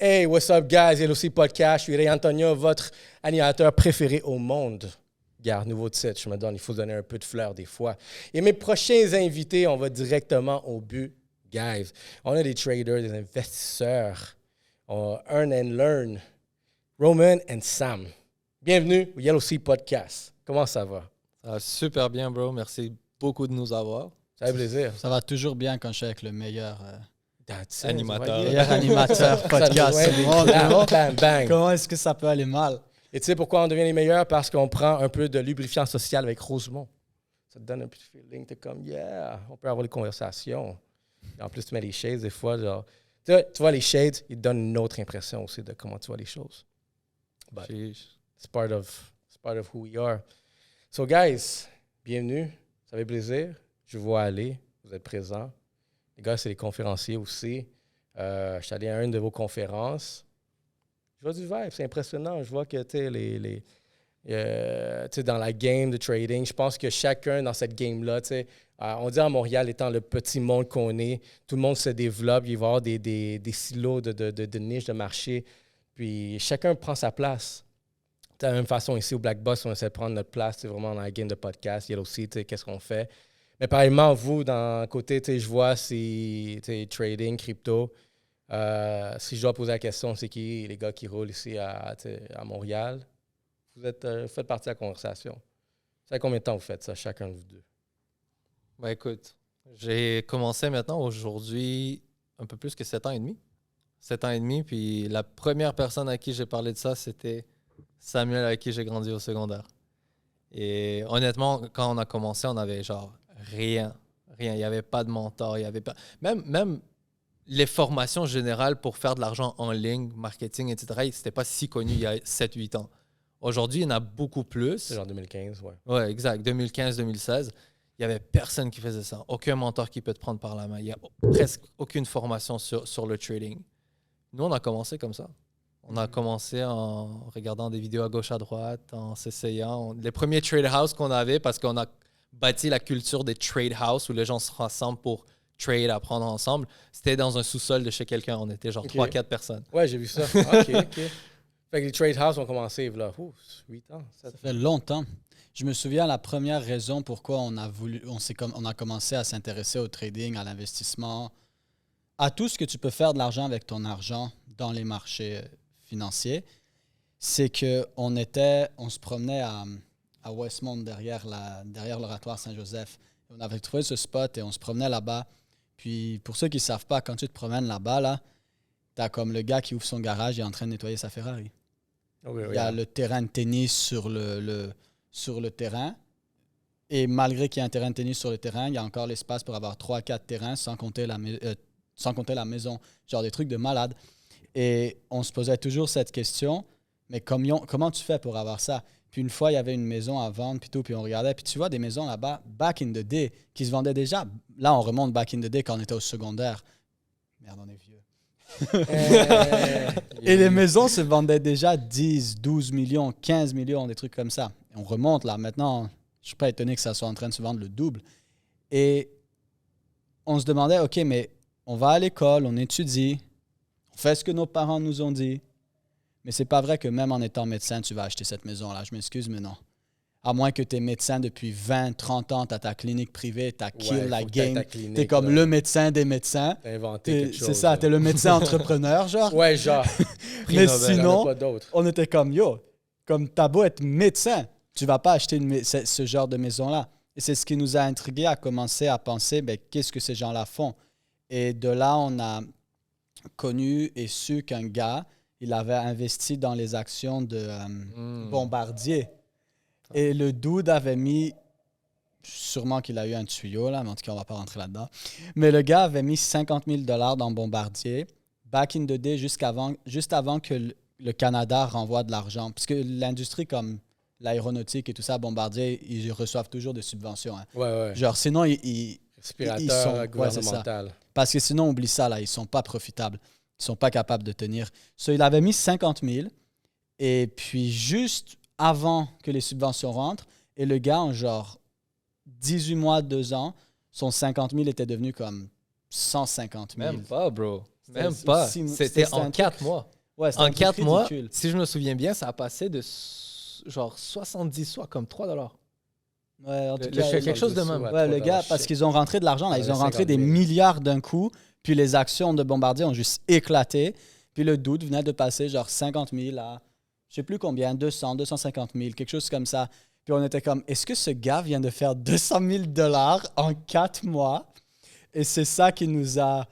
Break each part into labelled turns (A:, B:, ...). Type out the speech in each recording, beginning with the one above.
A: Hey, what's up, guys? LOC Podcast. Je suis Ray Antonio, votre animateur préféré au monde. Regarde, nouveau titre, je me donne, il faut donner un peu de fleurs des fois. Et mes prochains invités, on va directement au but, guys. On a des traders, des investisseurs. On a Earn and Learn. Roman and Sam. Bienvenue au LOC Podcast. Comment ça va?
B: Ça va super bien, bro. Merci beaucoup de nous avoir.
A: Ça fait plaisir.
C: Ça va toujours bien quand je suis avec le meilleur
B: Animateur.
C: meilleur animateur podcast
A: Ça
C: du
A: doit
C: monde.
A: être bang, bang, bang.
C: Comment est-ce que ça peut aller mal?
A: Et tu sais pourquoi on devient les meilleurs? Parce qu'on prend un peu de lubrifiant social avec Rosemont. Ça te donne un petit feeling. T'es comme, yeah, on peut avoir des conversations. Et en plus, tu mets les shades des fois. Genre, tu vois, les shades, ils te donnent une autre impression aussi de comment tu vois les choses. But it's part of who we are. So, guys, bienvenue. Ça fait plaisir. Je vous vois aller. Vous êtes présents. Les gars, c'est les conférenciers aussi. Je suis allé à une de vos conférences. Je vois du vibe, c'est impressionnant. Je vois que tu sais, dans la game de trading, je pense que chacun dans cette game-là, on dit à Montréal, étant le petit monde qu'on est, tout le monde se développe, il va y avoir des silos de niches de marché, puis chacun prend sa place. De la même façon, ici au Black Box, on essaie de prendre notre place, c'est vraiment dans la game de podcast. Il y a aussi, qu'est-ce qu'on fait. Mais pareillement, vous, dans le côté, je vois, si trading, crypto. Si je dois poser la question, c'est qui les gars qui roulent ici à Montréal? Vous faites partie de la conversation. Ça fait combien de temps vous faites ça, chacun de vous deux?
B: Ben écoute, j'ai commencé maintenant aujourd'hui un peu plus que 7 ans et demi. 7 ans et demi, puis la première personne à qui j'ai parlé de ça, c'était Samuel, avec qui j'ai grandi au secondaire. Et honnêtement, quand on a commencé, on avait genre rien. Il n'y avait pas de mentor, il n'y avait pas... Même les formations générales pour faire de l'argent en ligne, marketing, etc., c'était pas si connu il y a 7-8 ans. Aujourd'hui, il y en a beaucoup plus.
A: C'est genre 2015, ouais.
B: Ouais, exact. 2015-2016, il n'y avait personne qui faisait ça. Aucun mentor qui peut te prendre par la main. Il n'y a presque aucune formation sur le trading. Nous, on a commencé comme ça. On a commencé en regardant des vidéos à gauche, à droite, en s'essayant. Les premiers trade house qu'on avait, parce qu'on a bâti la culture des trade house où les gens se rassemblent pour trade, apprendre ensemble, c'était dans un sous-sol de chez quelqu'un. On était genre 3-4 personnes.
A: Ouais, j'ai vu ça. OK. Fait que les trade house ont commencé, là, 8 ans.
C: Ça fait longtemps. Je me souviens la première raison pourquoi on a commencé à s'intéresser au trading, à l'investissement, à tout ce que tu peux faire de l'argent avec ton argent dans les marchés financiers, c'est qu'on se promenait à Westmount derrière l'oratoire Saint-Joseph. On avait trouvé ce spot et on se promenait là-bas. Puis pour ceux qui ne savent pas, quand tu te promènes là-bas, là, tu as comme le gars qui ouvre son garage et est en train de nettoyer sa Ferrari. Il y a le terrain de tennis sur le terrain. Et malgré qu'il y ait un terrain de tennis sur le terrain, il y a encore l'espace pour avoir 3-4 terrains sans compter la maison. Genre des trucs de malade. Et on se posait toujours cette question, mais comment tu fais pour avoir ça? Puis une fois, il y avait une maison à vendre, puis on regardait. Puis tu vois des maisons là-bas, back in the day, qui se vendaient déjà. Là, on remonte back in the day quand on était au secondaire. Merde, on est vieux. Et les maisons se vendaient déjà 10, 12 millions, 15 millions, des trucs comme ça. Et on remonte là. Maintenant, je ne suis pas étonné que ça soit en train de se vendre le double. Et on se demandait, OK, mais on va à l'école, on étudie, on fait ce que nos parents nous ont dit. Mais c'est pas vrai que même en étant médecin, tu vas acheter cette maison-là. Je m'excuse, mais non. À moins que tu es médecin depuis 20, 30 ans, tu as ta clinique privée, tu as kill la game. Tu es comme le médecin des médecins.
A: Tu as inventé quelque chose.
C: C'est ça, tu es le médecin entrepreneur, genre.
A: Ouais, genre.
C: Mais sinon, on était comme, comme t'as beau être médecin, tu vas pas acheter ce genre de maison-là. Et c'est ce qui nous a intrigués à commencer à penser, qu'est-ce que ces gens-là font? Et de là, on a connu et su qu'un gars, il avait investi dans les actions de Bombardier. Et le dude avait mis, sûrement qu'il a eu un tuyau, là, mais en tout cas, on ne va pas rentrer là-dedans. Mais le gars avait mis 50 000 $ dans Bombardier, back in the day, juste avant que le Canada renvoie de l'argent. Parce que l'industrie comme l'aéronautique et tout ça, Bombardier, ils reçoivent toujours des subventions. Hein.
A: Ouais.
C: Genre, sinon,
A: Respirateur gouvernemental.
C: Parce que sinon, oublie ça, là, ils ne sont pas profitables. Ils ne sont pas capables de tenir. Il avait mis 50 000 et puis juste avant que les subventions rentrent, et le gars, en genre 18 mois, 2 ans, son 50 000 était devenu comme 150 000.
B: Même pas, bro. Même pas. C'était en 4 mois.
C: Ouais, c'était
B: En
C: un truc
B: 4 mois,
C: ridicule.
B: si je me souviens bien, ça a passé de genre 70 soit comme $3.
C: Ouais, en tout
B: Le-
C: cas,
B: quelque chose de même.
C: ouais, le gars, parce qu'ils ont rentré de l'argent, là, ils ont rentré des
A: 50 000.
C: milliards d'un coup, puis les actions de Bombardier ont juste éclaté. Puis le doute venait de passer genre 50 000 à, je sais plus combien, 200, 250 000, quelque chose comme ça. Puis on était comme, est-ce que ce gars vient de faire 200 000 $ en 4 mois? Et c'est ça qui nous a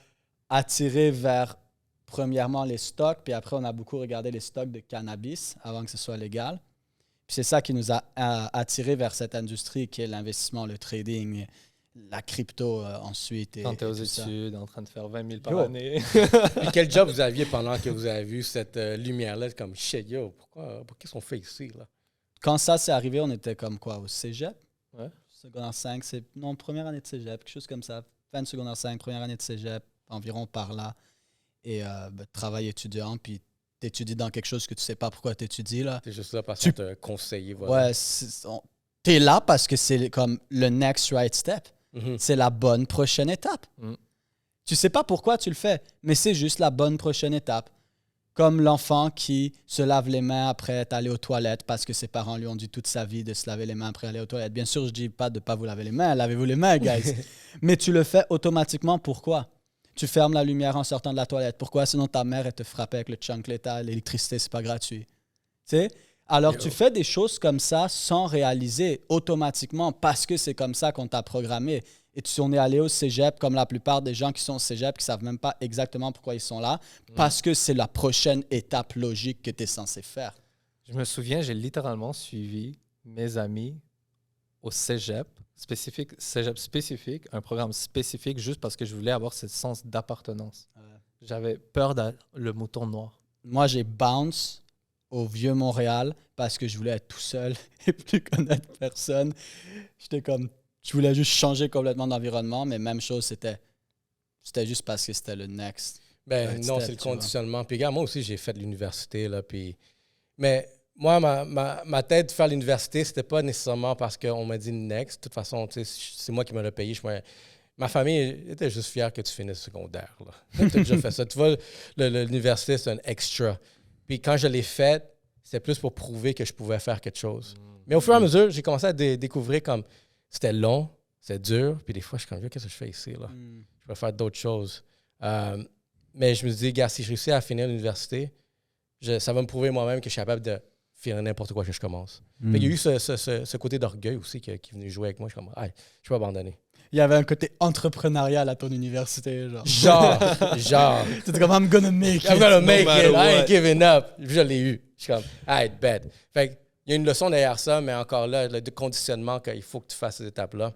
C: attiré vers, premièrement, les stocks, puis après, on a beaucoup regardé les stocks de cannabis avant que ce soit légal. Puis c'est ça qui nous a attiré vers cette industrie qui est l'investissement, le trading, la crypto ensuite.
B: Quand tu es aux
C: tout ça.
B: études, en train de faire 20 000 par
C: Yo.
B: année.
A: Puis quel job vous aviez pendant que vous avez vu cette lumière-là? C'est comme, shit, yo, pourquoi qu'est-ce qu'on fait ici, là?
C: Quand ça s'est arrivé, on était comme quoi, au cégep?
B: Ouais.
C: Secondaire 5, non, première année de cégep, quelque chose comme ça. Fin de secondaire 5, première année de cégep, environ par là. Et travail étudiant, puis t'étudies dans quelque chose que tu sais pas pourquoi t'étudies, là.
A: C'est juste là parce
C: Tu-
A: qu'on te conseillait, voilà.
C: Ouais, t'es là parce que c'est comme le next right step.
A: Mhm.
C: C'est la bonne prochaine étape.
B: Mm.
C: Tu sais pas pourquoi tu le fais, mais c'est juste la bonne prochaine étape. Comme l'enfant qui se lave les mains après être allé aux toilettes parce que ses parents lui ont dit toute sa vie de se laver les mains après aller aux toilettes. Bien sûr, je dis pas de pas vous laver les mains, lavez-vous les mains, guys. Mais tu le fais automatiquement. Pourquoi? Tu fermes la lumière en sortant de la toilette. Pourquoi? Sinon, ta mère, elle te frappait avec le chancleta, l'électricité, c'est pas gratuit. Tu sais? Alors, tu fais des choses comme ça sans réaliser automatiquement parce que c'est comme ça qu'on t'a programmé. Et on est allé au cégep, comme la plupart des gens qui sont au cégep, qui ne savent même pas exactement pourquoi ils sont là, parce que c'est la prochaine étape logique que tu es censé faire.
B: Je me souviens, j'ai littéralement suivi mes amis au cégep spécifique, un programme spécifique, juste parce que je voulais avoir ce sens d'appartenance. J'avais peur d'être le mouton noir.
C: Moi, j'ai bounce au vieux Montréal parce que je voulais être tout seul et plus connaître personne. J'étais comme, je voulais juste changer complètement d'environnement, mais même chose, c'était juste parce que c'était le next.
A: Ben
C: Ouais,
A: non,
C: step,
A: c'est le
C: tu vois.
A: conditionnement. Puis regarde, moi aussi, j'ai fait de l'université, là, puis... Mais moi, ma tête de faire l'université, c'était pas nécessairement parce qu'on m'a dit next. De toute façon, tu sais, c'est moi qui me l'ai payé. Ma famille était juste fière que tu finisses secondaire, là. Tu as déjà fait ça. Tu vois, l'université, c'est un extra. Puis quand je l'ai fait, c'était plus pour prouver que je pouvais faire quelque chose. Mais au fur et à mesure, j'ai commencé à découvrir comme c'était long, c'était dur, puis des fois, je suis comme, qu'est-ce que je fais ici, là? Je peux faire d'autres choses. Mais je me dis, gars, si je réussis à finir l'université, ça va me prouver moi-même que je suis capable de finir n'importe quoi que je commence. Fait qu'il y a eu ce côté d'orgueil aussi qui est venu jouer avec moi. Je suis comme, je peux abandonner.
C: Il y avait un côté entrepreneurial à ton université, genre.
A: Genre.
C: C'était comme, I'm gonna make it.
A: I'm gonna make
B: matter
A: it. I ain't
B: what.
A: giving up. Je l'ai eu. Je suis comme, bet. Fait qu'il y a une leçon derrière ça, mais encore là, le conditionnement qu'il faut que tu fasses ces étapes-là.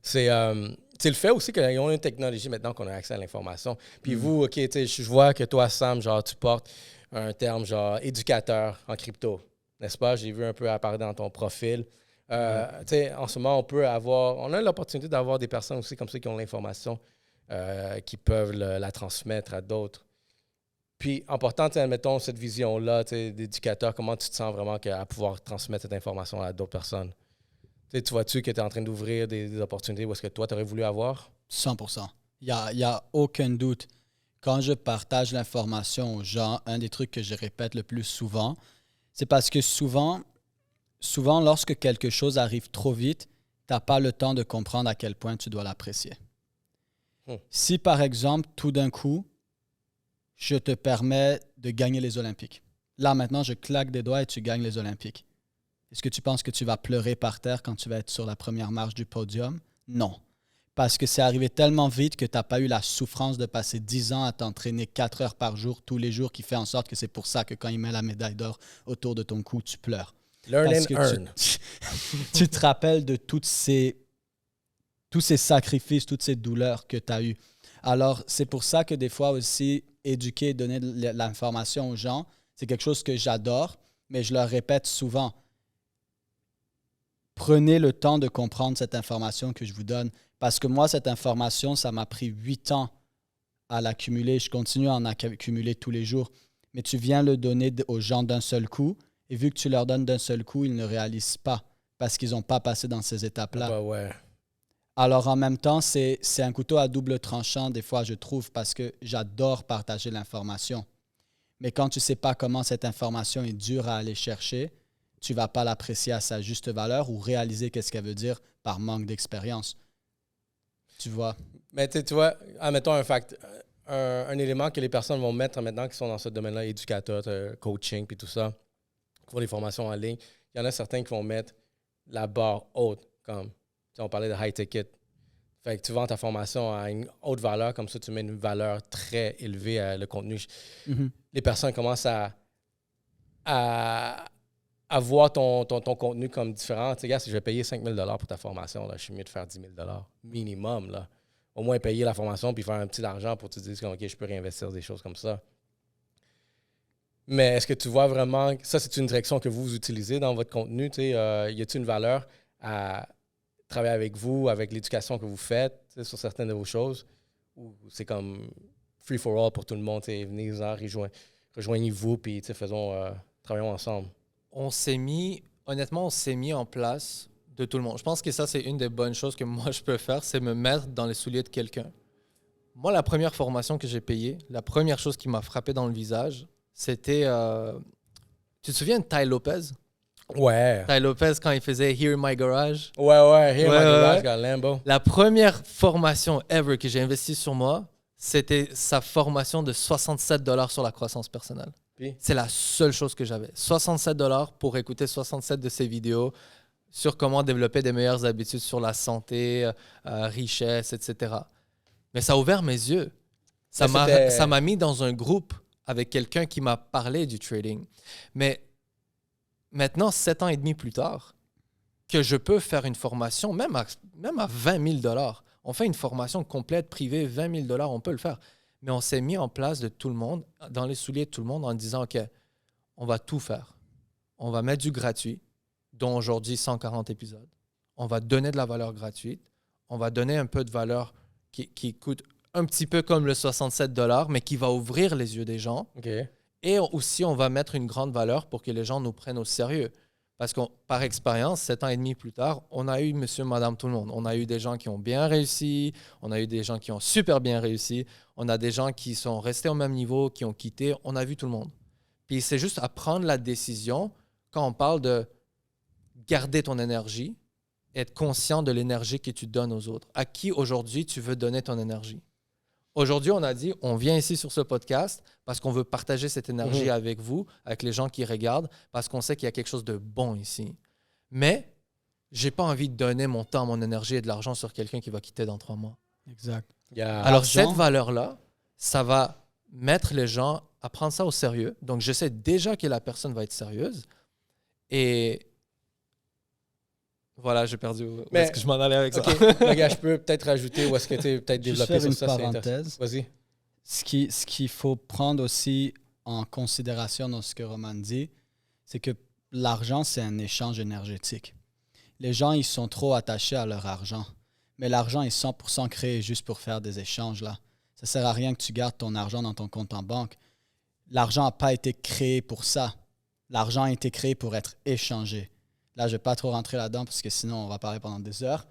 A: C'est le fait aussi qu'ils ont une technologie maintenant qu'on a accès à l'information. Puis vous, OK, je vois que toi, Sam, genre, tu portes un terme genre éducateur en crypto, n'est-ce pas? J'ai vu un peu apparaître dans ton profil. En ce moment, on a l'opportunité d'avoir des personnes aussi comme ça qui ont l'information, qui peuvent la transmettre à d'autres. Puis, en portant, admettons, cette vision-là d'éducateur, comment tu te sens vraiment à pouvoir transmettre cette information à d'autres personnes? Tu vois-tu que tu es en train d'ouvrir des opportunités où est-ce que toi, tu aurais voulu avoir?
C: 100%. Il y a aucun doute. Quand je partage l'information aux gens, un des trucs que je répète le plus souvent, c'est parce que souvent, lorsque quelque chose arrive trop vite, tu n'as pas le temps de comprendre à quel point tu dois l'apprécier. Si, par exemple, tout d'un coup, je te permets de gagner les Olympiques. Là, maintenant, je claque des doigts et tu gagnes les Olympiques. Est-ce que tu penses que tu vas pleurer par terre quand tu vas être sur la première marche du podium? Non. Parce que c'est arrivé tellement vite que tu n'as pas eu la souffrance de passer 10 ans à t'entraîner 4 heures par jour, tous les jours, qui fait en sorte que c'est pour ça que quand il met la médaille d'or autour de ton cou, tu pleures.
A: Learn
C: Parce
A: and
C: que
A: earn.
C: tu te rappelles de tous ces sacrifices, toutes ces douleurs que tu as eues. Alors, c'est pour ça que des fois aussi, éduquer, donner de l'information aux gens, c'est quelque chose que j'adore, mais je leur répète souvent. Prenez le temps de comprendre cette information que je vous donne. Parce que moi, cette information, ça m'a pris 8 ans à l'accumuler. Je continue à en accumuler tous les jours. Mais tu viens le donner aux gens d'un seul coup. Et vu que tu leur donnes d'un seul coup, ils ne réalisent pas parce qu'ils n'ont pas passé dans ces étapes-là.
A: Bah ouais.
C: Alors, en même temps, c'est un couteau à double tranchant, des fois, je trouve, parce que j'adore partager l'information. Mais quand tu ne sais pas comment cette information est dure à aller chercher, tu ne vas pas l'apprécier à sa juste valeur ou réaliser qu'est-ce qu'elle veut dire par manque d'expérience. Tu vois?
A: Mais tu vois, admettons un élément que les personnes vont mettre maintenant qui sont dans ce domaine-là, éducateurs, coaching, puis tout ça, pour les formations en ligne, il y en a certains qui vont mettre la barre haute, comme on parlait de high ticket. Fait que tu vends ta formation à une haute valeur, comme ça tu mets une valeur très élevée à le contenu. Les personnes commencent à voir ton contenu comme différent. Tu sais, gars, si je vais payer 5 000 $ pour ta formation, là, je suis mieux de faire 10 000 $ minimum. Là. Au moins payer la formation puis faire un petit argent pour te dire que OK, je peux réinvestir des choses comme ça. Mais est-ce que tu vois vraiment, ça c'est une direction que vous utilisez dans votre contenu? Y a-t-il une valeur à travailler avec vous, avec l'éducation que vous faites sur certaines de vos choses? Ou c'est comme free for all pour tout le monde? Venez-en, rejoignez-vous, puis travaillons ensemble.
B: Honnêtement, on s'est mis en place de tout le monde. Je pense que ça, c'est une des bonnes choses que moi, je peux faire, c'est me mettre dans les souliers de quelqu'un. Moi, la première formation que j'ai payée, la première chose qui m'a frappé dans le visage, c'était... tu te souviens de Ty Lopez?
A: Ouais.
B: Ty Lopez, quand il faisait Here in My Garage.
A: Ouais, Here in My Garage, got Lambo.
B: La première formation ever que j'ai investie sur moi, c'était sa formation de 67 $ sur la croissance personnelle.
A: Puis? C'est
B: la seule chose que j'avais. 67 $ pour écouter 67 de ses vidéos sur comment développer des meilleures habitudes sur la santé, richesse, etc. Mais ça a ouvert mes yeux. Ça m'a mis dans un groupe avec quelqu'un qui m'a parlé du trading. Mais maintenant, 7 ans et demi plus tard, que je peux faire une formation, même à 20 000 $. On fait une formation complète, privée, 20 000 $, on peut le faire. Mais on s'est mis en place de tout le monde, dans les souliers de tout le monde, en disant, OK, on va tout faire. On va mettre du gratuit, dont aujourd'hui 140 épisodes. On va donner de la valeur gratuite. On va donner un peu de valeur qui coûte un petit peu comme le 67 $, mais qui va ouvrir les yeux des gens.
A: Okay.
B: Et aussi, on va mettre une grande valeur pour que les gens nous prennent au sérieux. Parce que par expérience, 7 ans et demi plus tard, on a eu monsieur, madame, tout le monde. On a eu des gens qui ont bien réussi, on a eu des gens qui ont super bien réussi, on a des gens qui sont restés au même niveau, qui ont quitté, on a vu tout le monde. Puis c'est juste à prendre la décision quand on parle de garder ton énergie, être conscient de l'énergie que tu donnes aux autres. À qui aujourd'hui tu veux donner ton énergie? Aujourd'hui, on a dit, on vient ici sur ce podcast parce qu'on veut partager cette énergie avec vous, avec les gens qui regardent, parce qu'on sait qu'il y a quelque chose de bon ici. Mais je n'ai pas envie de donner mon temps, mon énergie et de l'argent sur quelqu'un qui va quitter dans 3 mois.
C: Exact.
B: Alors, cette valeur-là, ça va mettre les gens à prendre ça au sérieux. Donc, je sais déjà que la personne va être sérieuse. Et voilà, j'ai perdu où est-ce que je m'en allais avec ça.
A: Regarde, je peux peut-être rajouter où est-ce que tu es peut-être développé sur ça.
C: Parenthèse.
A: Vas-y.
C: Ce qu'il faut prendre aussi en considération dans ce que Roman dit, c'est que l'argent, c'est un échange énergétique. Les gens, ils sont trop attachés à leur argent. Mais l'argent est 100% créé juste pour faire des échanges, là. Ça ne sert à rien que tu gardes ton argent dans ton compte en banque. L'argent n'a pas été créé pour ça. L'argent a été créé pour être échangé. Là, je ne vais pas trop rentrer là-dedans parce que sinon, on va parler pendant des heures.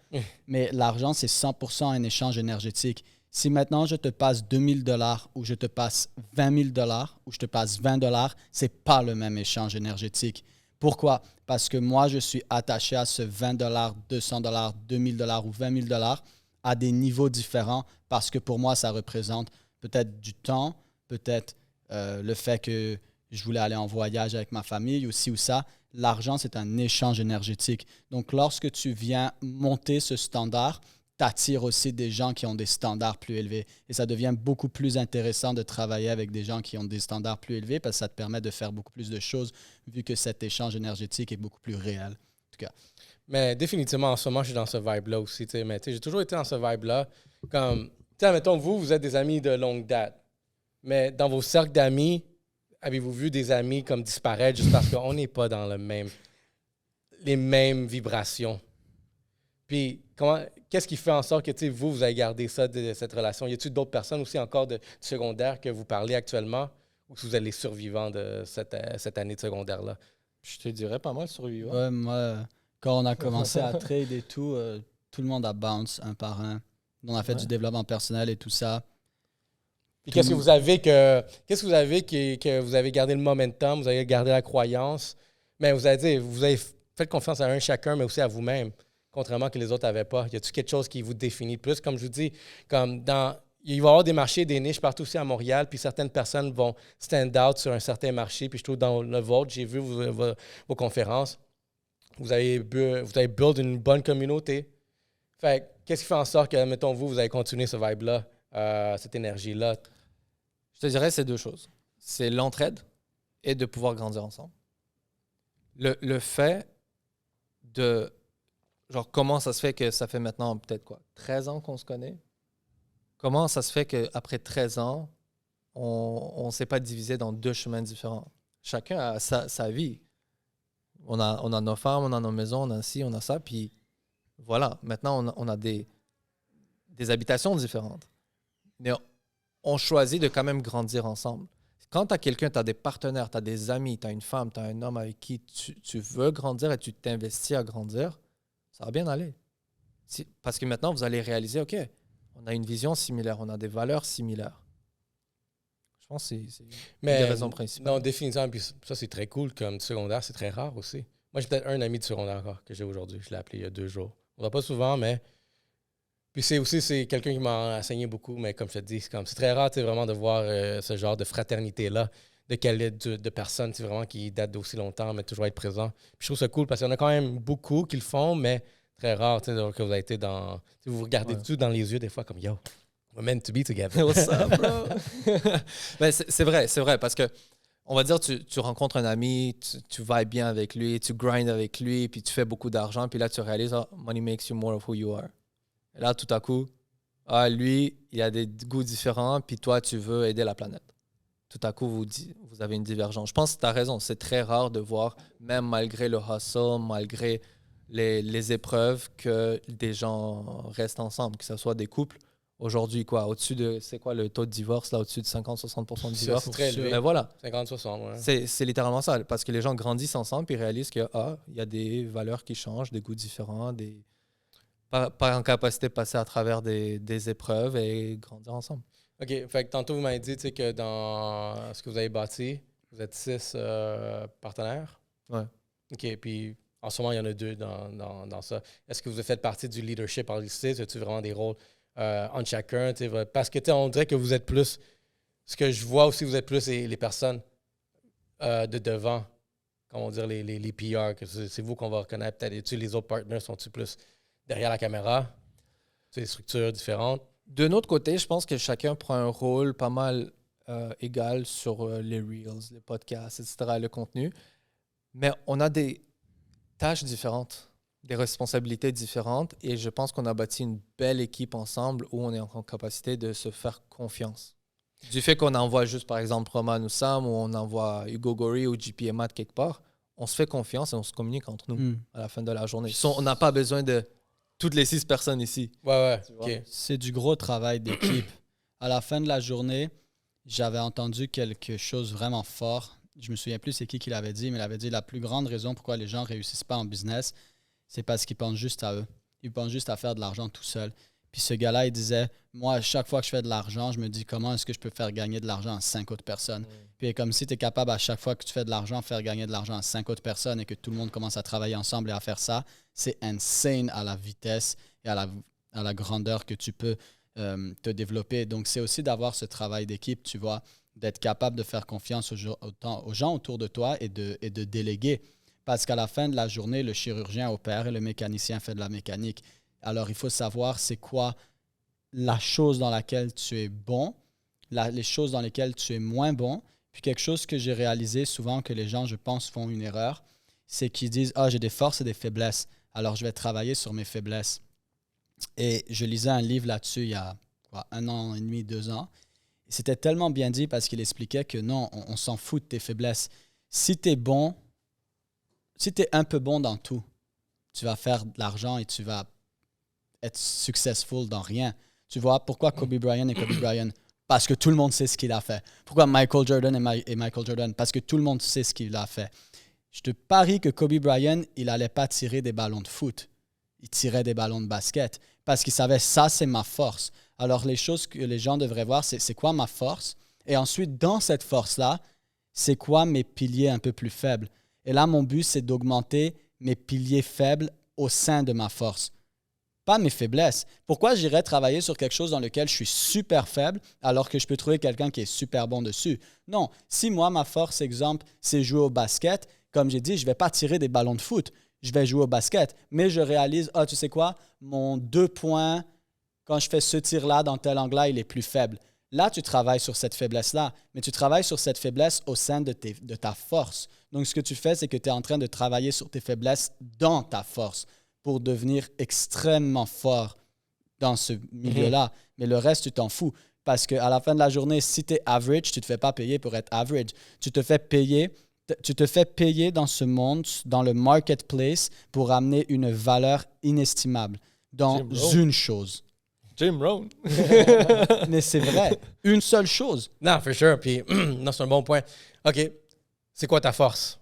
C: Mais l'argent, c'est 100% un échange énergétique. Si maintenant, je te passe 2 000 $ ou je te passe 20 000 $ ou je te passe 20 $, ce n'est pas le même échange énergétique. Pourquoi? Parce que moi, je suis attaché à ce 20 $, 200 $, 2 000 $ ou 20 000 $ à des niveaux différents parce que pour moi, ça représente peut-être du temps, peut-être le fait que je voulais aller en voyage avec ma famille aussi ou ça. L'argent, c'est un échange énergétique. Donc, lorsque tu viens monter ce standard, tu attires aussi des gens qui ont des standards plus élevés. Et ça devient beaucoup plus intéressant de travailler avec des gens qui ont des standards plus élevés parce que ça te permet de faire beaucoup plus de choses vu que cet échange énergétique est beaucoup plus réel. En tout cas.
A: Mais définitivement, en ce moment, je suis dans ce vibe-là aussi. Mais j'ai toujours été dans ce vibe-là. Comme, admettons, vous êtes des amis de longue date. Mais dans vos cercles d'amis, avez-vous vu des amis comme disparaître juste parce qu'on n'est pas dans les mêmes vibrations? Puis, qu'est-ce qui fait en sorte que vous avez gardé ça de cette relation? Y a-t-il d'autres personnes aussi encore de secondaire que vous parlez actuellement ou que vous êtes les survivants de cette année de secondaire-là?
B: Je te dirais pas mal survivant.
C: Ouais, moi, quand on a commencé à trade et tout, tout le monde a bounce un par un. On a fait du développement personnel et tout ça.
A: Puis qu'est-ce que vous avez que vous avez gardé le momentum, vous avez gardé la croyance, mais vous avez fait confiance à un chacun, mais aussi à vous-même, contrairement que les autres n'avaient pas. Y a-t-il quelque chose qui vous définit plus? Comme je vous dis, il va y avoir des marchés, des niches partout aussi à Montréal, puis certaines personnes vont stand out sur un certain marché. Puis je trouve dans le vôtre, j'ai vu vos conférences, vous avez build une bonne communauté. Fait qu'est-ce qui fait en sorte que, mettons, vous avez continué ce vibe-là, cette énergie-là?
B: Je te dirais, c'est deux choses. C'est l'entraide et de pouvoir grandir ensemble. Le fait de... Genre, comment ça se fait que ça fait maintenant peut-être 13 ans qu'on se connaît? Comment ça se fait qu'après 13 ans, on ne s'est pas divisé dans deux chemins différents? Chacun a sa vie. On a nos femmes, on a nos maisons, on a ci, on a ça, puis voilà. Maintenant, on a des habitations différentes. Mais on choisit de quand même grandir ensemble. Quand tu as quelqu'un, tu as des partenaires, tu as des amis, tu as une femme, tu as un homme avec qui tu veux grandir et tu t'investis à grandir, ça va bien aller. Parce que maintenant, vous allez réaliser, OK, on a une vision similaire, on a des valeurs similaires. Je pense que c'est une des raisons principales.
A: Non, définitivement, puis ça, c'est très cool comme du secondaire, c'est très rare aussi. Moi, j'ai peut-être un ami du secondaire encore que j'ai aujourd'hui. Je l'ai appelé il y a 2 jours. On ne voit pas souvent, mais... Puis c'est quelqu'un qui m'a enseigné beaucoup, mais comme je te dis, c'est très rare vraiment de voir ce genre de fraternité-là, de personnes vraiment qui datent d'aussi longtemps, mais toujours être présent. Puis je trouve ça cool parce qu'il y en a quand même beaucoup qui le font, mais très rare que vous avez été dans... Vous vous regardez tout dans les yeux des fois comme « Yo, we're meant to be together. »
B: What's up, bro? Mais c'est vrai, parce que on va dire, tu rencontres un ami, tu vibes bien avec lui, tu grindes avec lui, puis tu fais beaucoup d'argent, puis là, tu réalises, money makes you more of who you are. Et là, tout à coup, lui, il a des goûts différents, puis toi, tu veux aider la planète. Tout à coup, vous avez une divergence. Je pense que tu as raison. C'est très rare de voir, même malgré le hustle, malgré les épreuves, que des gens restent ensemble, que ce soit des couples. Aujourd'hui, au-dessus de... C'est quoi le taux de divorce, là, au-dessus de 50-60% de divorce?
A: C'est très élevé.
B: Mais voilà.
A: 50-60, ouais.
B: C'est littéralement ça, parce que les gens grandissent ensemble, puis réalisent qu'il y a des valeurs qui changent, des goûts différents, pas en capacité de passer à travers des épreuves et grandir ensemble.
A: OK. Fait que tantôt, vous m'avez dit que dans ce que vous avez bâti, vous êtes 6 partenaires.
B: Ouais.
A: OK. Puis en ce moment, il y en a 2 dans ça. Est-ce que vous faites partie du leadership en lycée? As-tu vraiment des rôles entre chacun? Parce que on dirait que vous êtes plus... Ce que je vois aussi, vous êtes plus les personnes de devant. Comment dire, les PR. Que c'est vous qu'on va reconnaître. Peut-être les autres partenaires sont-ils plus derrière la caméra? C'est des structures différentes.
B: De notre côté, je pense que chacun prend un rôle pas mal égal sur les Reels, les podcasts, etc., le contenu. Mais on a des tâches différentes, des responsabilités différentes, et je pense qu'on a bâti une belle équipe ensemble où on est en capacité de se faire confiance. Du fait qu'on envoie juste, par exemple, Roman ou Sam, ou on envoie Hugo Gori ou JP et Matt quelque part, on se fait confiance et on se communique entre nous à la fin de la journée. On n'a pas besoin de toutes les 6 personnes ici.
A: Ouais. OK.
C: C'est du gros travail d'équipe. À la fin de la journée, j'avais entendu quelque chose vraiment fort. Je me souviens plus c'est qui l'avait dit, mais il avait dit la plus grande raison pourquoi les gens ne réussissent pas en business, c'est parce qu'ils pensent juste à eux. Ils pensent juste à faire de l'argent tout seul. Puis ce gars-là, il disait, moi, à chaque fois que je fais de l'argent, je me dis comment est-ce que je peux faire gagner de l'argent à 5 autres personnes. Puis comme si tu es capable à chaque fois que tu fais de l'argent, faire gagner de l'argent à 5 autres personnes et que tout le monde commence à travailler ensemble et à faire ça, c'est insane à la vitesse et à la grandeur que tu peux te développer. Donc, c'est aussi d'avoir ce travail d'équipe, tu vois, d'être capable de faire confiance aux gens autour de toi et de déléguer. Parce qu'à la fin de la journée, le chirurgien opère et le mécanicien fait de la mécanique. Alors, il faut savoir c'est quoi la chose dans laquelle tu es bon, les choses dans lesquelles tu es moins bon. Puis quelque chose que j'ai réalisé souvent que les gens, je pense, font une erreur, c'est qu'ils disent « Ah, j'ai des forces et des faiblesses, alors je vais travailler sur mes faiblesses. » Et je lisais un livre là-dessus il y a 1 an et demi, 2 ans. Et c'était tellement bien dit parce qu'il expliquait que non, on s'en fout de tes faiblesses. Si tu es bon, si tu es un peu bon dans tout, tu vas faire de l'argent et tu vas être successful dans rien. Tu vois, pourquoi Kobe Bryant est Kobe Bryant? Parce que tout le monde sait ce qu'il a fait. Pourquoi Michael Jordan est Michael Jordan? Parce que tout le monde sait ce qu'il a fait. Je te parie que Kobe Bryant, il n'allait pas tirer des ballons de foot. il tirait des ballons de basket parce qu'il savait ça, c'est ma force. Alors, les choses que les gens devraient voir, c'est quoi ma force? Et ensuite, dans cette force-là, c'est quoi mes piliers un peu plus faibles? Et là, mon but, c'est d'augmenter mes piliers faibles au sein de ma force. Pas mes faiblesses. Pourquoi j'irais travailler sur quelque chose dans lequel je suis super faible alors que je peux trouver quelqu'un qui est super bon dessus? Non. Si moi, ma force, exemple, c'est jouer au basket, comme j'ai dit, je ne vais pas tirer des ballons de foot. Je vais jouer au basket. Mais je réalise, tu sais quoi? Mon 2 points, quand je fais ce tir-là dans tel angle-là, il est plus faible. Là, tu travailles sur cette faiblesse-là, mais tu travailles sur cette faiblesse au sein de ta force. Donc, ce que tu fais, c'est que tu es en train de travailler sur tes faiblesses dans ta force pour devenir extrêmement fort dans ce milieu-là. Mais le reste, tu t'en fous. Parce qu'à la fin de la journée, si tu es average, tu ne te fais pas payer pour être average. Tu te fais payer dans ce monde, dans le marketplace, pour amener une valeur inestimable dans une chose.
B: Jim Rohn.
C: Mais c'est vrai. Une seule chose.
A: Non, for sure. Puis, non, c'est un bon point. OK. C'est quoi ta force?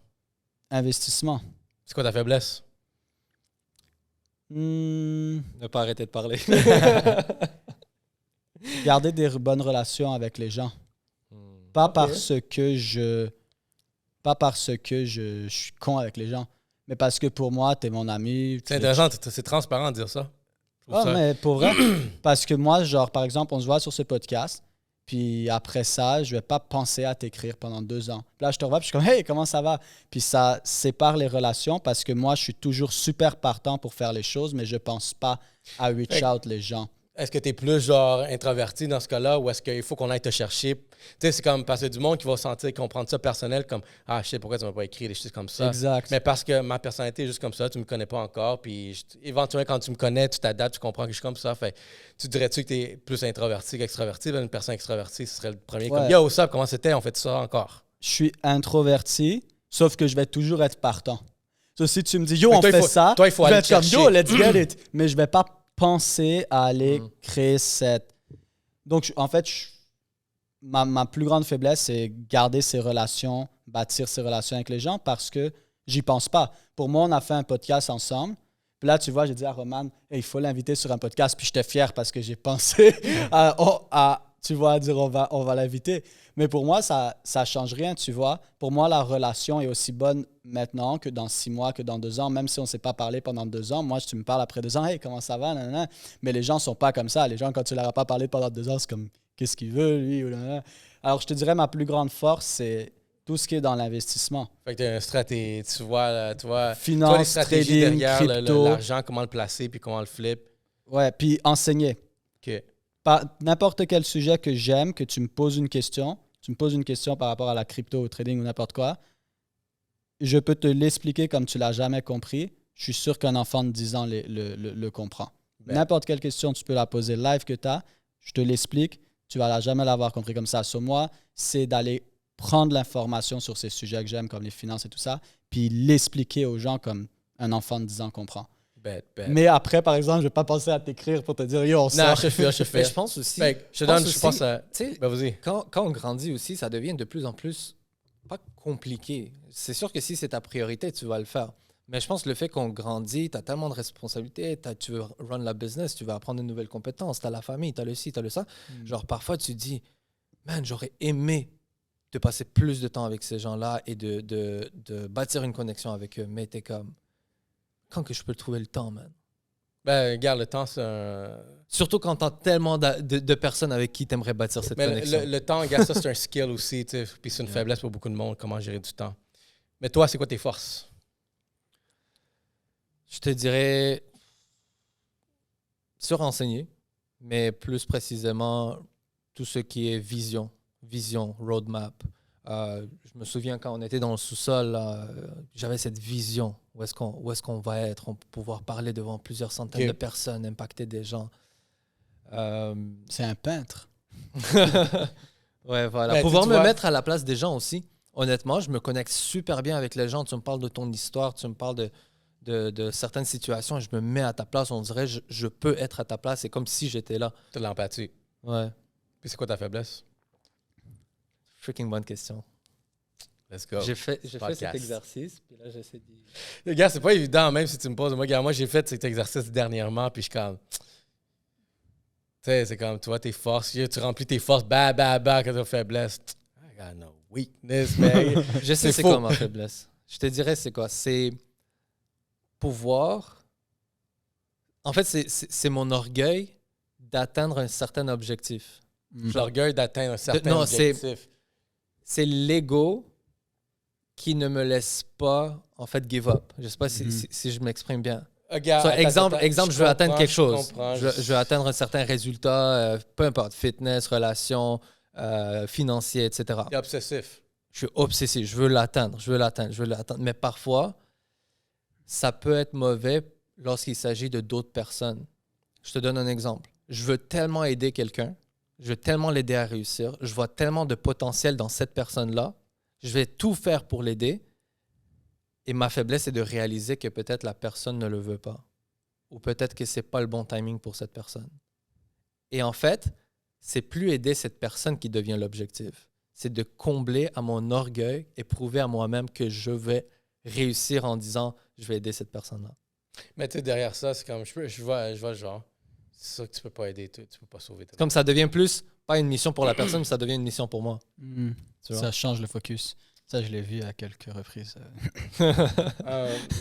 C: Investissement.
A: C'est quoi ta faiblesse?
B: Ne pas arrêter de parler.
C: Garder des bonnes relations avec les gens. Pas parce que je suis con avec les gens, mais parce que pour moi, tu es mon ami.
A: C'est intéressant, c'est transparent de dire ça.
C: Mais pour vrai, parce que moi, genre, par exemple, on se voit sur ce podcast, puis après ça, je vais pas penser à t'écrire pendant 2 ans. Puis là, je te revois, puis je suis comme, hey, comment ça va? Puis ça sépare les relations parce que moi, je suis toujours super partant pour faire les choses, mais je pense pas à reach out les gens.
A: Est-ce que tu es plus genre introverti dans ce cas-là ou est-ce qu'il faut qu'on aille te chercher? Tu sais, c'est comme parce que du monde qui va sentir, comprendre ça personnel comme ah, je sais pourquoi tu m'as pas écrit des choses comme ça.
C: Exact.
A: Mais parce que ma personnalité est juste comme ça, tu me connais pas encore. Puis éventuellement, quand tu me connais, tu t'adaptes, tu comprends que je suis comme ça. Fait tu dirais-tu que tu es plus introverti qu'extraverti? Une personne extravertie, ce serait le premier. Comme yo, what's up, comment c'était? On fait ça encore.
C: Je suis introverti, sauf que je vais toujours être partant. So, si tu me dis yo, on fait ça,
A: toi, il faut
C: je vais
A: aller
C: être comme
A: chercher.
C: yo, let's get it. Mais je vais pas penser à aller créer cette... Donc, en fait, ma plus grande faiblesse, c'est garder ces relations, bâtir ces relations avec les gens parce que j'y pense pas. Pour moi, on a fait un podcast ensemble. Puis là, tu vois, j'ai dit à Roman, hey, il faut l'inviter sur un podcast. Puis j'étais fier parce que j'ai pensé tu vois, à dire on va l'inviter. Mais pour moi, ça change rien, tu vois. Pour moi, la relation est aussi bonne maintenant que dans 6 mois, que dans 2 ans. Même si on ne s'est pas parlé pendant 2 ans, moi, tu me parles après 2 ans, hey, comment ça va? Nanana. Mais les gens ne sont pas comme ça. Les gens, quand tu ne leur as pas parlé pendant 2 ans, c'est comme, qu'est-ce qu'il veut, lui? Alors, je te dirais, ma plus grande force, c'est tout ce qui est dans l'investissement.
A: Fait que tu as une stratégie, tu vois
C: finance,
A: les stratégies
C: trading,
A: derrière
C: crypto.
A: l'argent, comment le placer puis comment le flip.
C: Ouais, puis enseigner.
A: OK.
C: N'importe quel sujet que j'aime, que tu me poses une question, par rapport à la crypto, au trading ou n'importe quoi, je peux te l'expliquer comme tu l'as jamais compris. Je suis sûr qu'un enfant de 10 ans le comprend. N'importe quelle question, tu peux la poser live que tu as, je te l'explique, tu vas jamais l'avoir compris comme ça. Sur moi, c'est d'aller prendre l'information sur ces sujets que j'aime, comme les finances et tout ça, puis l'expliquer aux gens comme un enfant de 10 ans comprend. Mais après, par exemple, je vais pas penser à t'écrire pour te dire yo, on sort.
A: Non, je fais.
B: Mais je pense aussi.
A: Je pense à. Ben, vas-y.
B: Quand on grandit aussi, ça devient de plus en plus pas compliqué. C'est sûr que si c'est ta priorité, tu vas le faire. Mais je pense que le fait qu'on grandit, tu as tellement de responsabilités, tu veux run la business, tu veux apprendre de nouvelles compétences, tu as la famille, tu as le ci, tu as le ça. Genre, parfois, tu te dis, man, j'aurais aimé de passer plus de temps avec ces gens-là et de bâtir une connexion avec eux. Mais t'es comme, quand que je peux trouver le temps, man?
A: Ben, regarde, le temps, c'est un...
B: Surtout quand t'as tellement de personnes avec qui t'aimerais bâtir cette connexion.
A: Le temps, regarde, ça, c'est un skill aussi, tu sais. Puis c'est une faiblesse pour beaucoup de monde, comment gérer du temps. Mais toi, c'est quoi tes forces?
B: Je te dirais se renseigner, mais plus précisément tout ce qui est vision, roadmap. Je me souviens quand on était dans le sous-sol, j'avais cette vision. Où est-ce qu'on va être? On va pouvoir parler devant plusieurs centaines de personnes, impacter des gens.
C: C'est un peintre.
B: Ouais, voilà.
A: Ben,
B: pouvoir me mettre à la place des gens aussi. Honnêtement, je me connecte super bien avec les gens. Tu me parles de ton histoire, tu me parles de certaines situations. Je me mets à ta place. On dirait je peux être à ta place. C'est comme si j'étais là.
A: Tu as de l'empathie.
B: Ouais.
A: Puis c'est quoi ta faiblesse?
B: Freaking bonne question.
A: Let's go.
B: J'ai fait cet
A: Podcast.
B: exercice, puis là, j'essaie de...
A: Les gars, c'est pas évident, même si tu me poses. Moi, j'ai fait cet exercice dernièrement, puis je suis comme. Tu sais, c'est comme, tu vois, tes forces. Tu remplis tes forces, quand tu as faiblesse. I got no weakness, man.
B: Je sais c'est
A: faux.
B: quoi ma faiblesse. Je te dirais c'est quoi. C'est pouvoir... En fait, c'est mon orgueil d'atteindre un certain objectif.
A: L'orgueil d'atteindre un certain
B: Non,
A: objectif.
B: C'est l'ego qui ne me laisse pas, en fait, give up. Je sais pas si je m'exprime bien.
A: Regarde,
B: So,
A: attends,
B: exemple, je veux atteindre quelque chose.
A: comprends.
B: Je veux atteindre un certain résultat, peu importe, fitness, relations, financier, etc.
A: T'es obsessif.
B: Je suis obsessif, je veux l'atteindre. Mais parfois, ça peut être mauvais lorsqu'il s'agit de d'autres personnes. Je te donne un exemple. Je veux tellement aider quelqu'un, je veux tellement l'aider à réussir, je vois tellement de potentiel dans cette personne-là, je vais tout faire pour l'aider. Et ma faiblesse, c'est de réaliser que peut-être la personne ne le veut pas. Ou peut-être que ce n'est pas le bon timing pour cette personne. Et en fait, c'est plus aider cette personne qui devient l'objectif. C'est de combler à mon orgueil et prouver à moi-même que je vais réussir en disant je vais aider cette personne-là.
A: Mais tu sais, derrière ça, c'est comme, je vois le genre. C'est sûr que tu peux pas aider, tu peux pas sauver.
B: Comme ça devient plus, pas une mission pour la personne, mais ça devient une mission pour moi. Tu vois?
C: Ça change le focus. Ça, je l'ai vu à quelques reprises.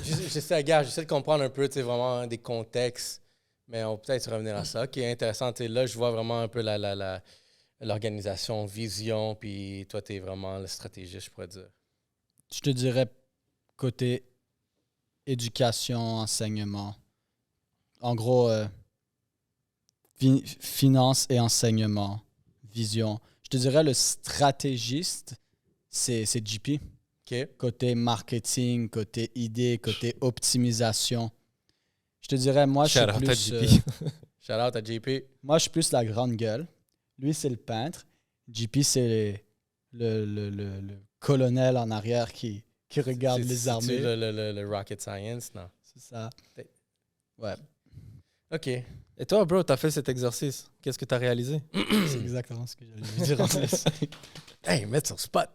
A: J'essaie de comprendre un peu, tu sais, vraiment des contextes, mais on peut peut-être revenir à ça. Qui est intéressant, tu sais, là, je vois vraiment un peu l'organisation, vision, puis toi, tu es vraiment le stratégiste, je pourrais dire.
C: Je te dirais côté éducation, enseignement. En gros, finance et enseignement, vision. Je te dirais le stratégiste, c'est JP.
A: OK.
C: Côté marketing, côté idée, côté optimisation. Je te dirais, moi, je suis plus...
A: Shout out à JP.
C: Moi, je suis plus la grande gueule. Lui, c'est le peintre. JP, c'est le colonel en arrière qui regarde les armées.
A: C'est le rocket science, non?
C: C'est ça. Ouais.
A: OK.
B: Et toi, bro, tu as fait cet exercice. Qu'est-ce que tu as réalisé?
C: C'est exactement ce que j'allais lui dire en plus.
A: Hey, mettre sur spot.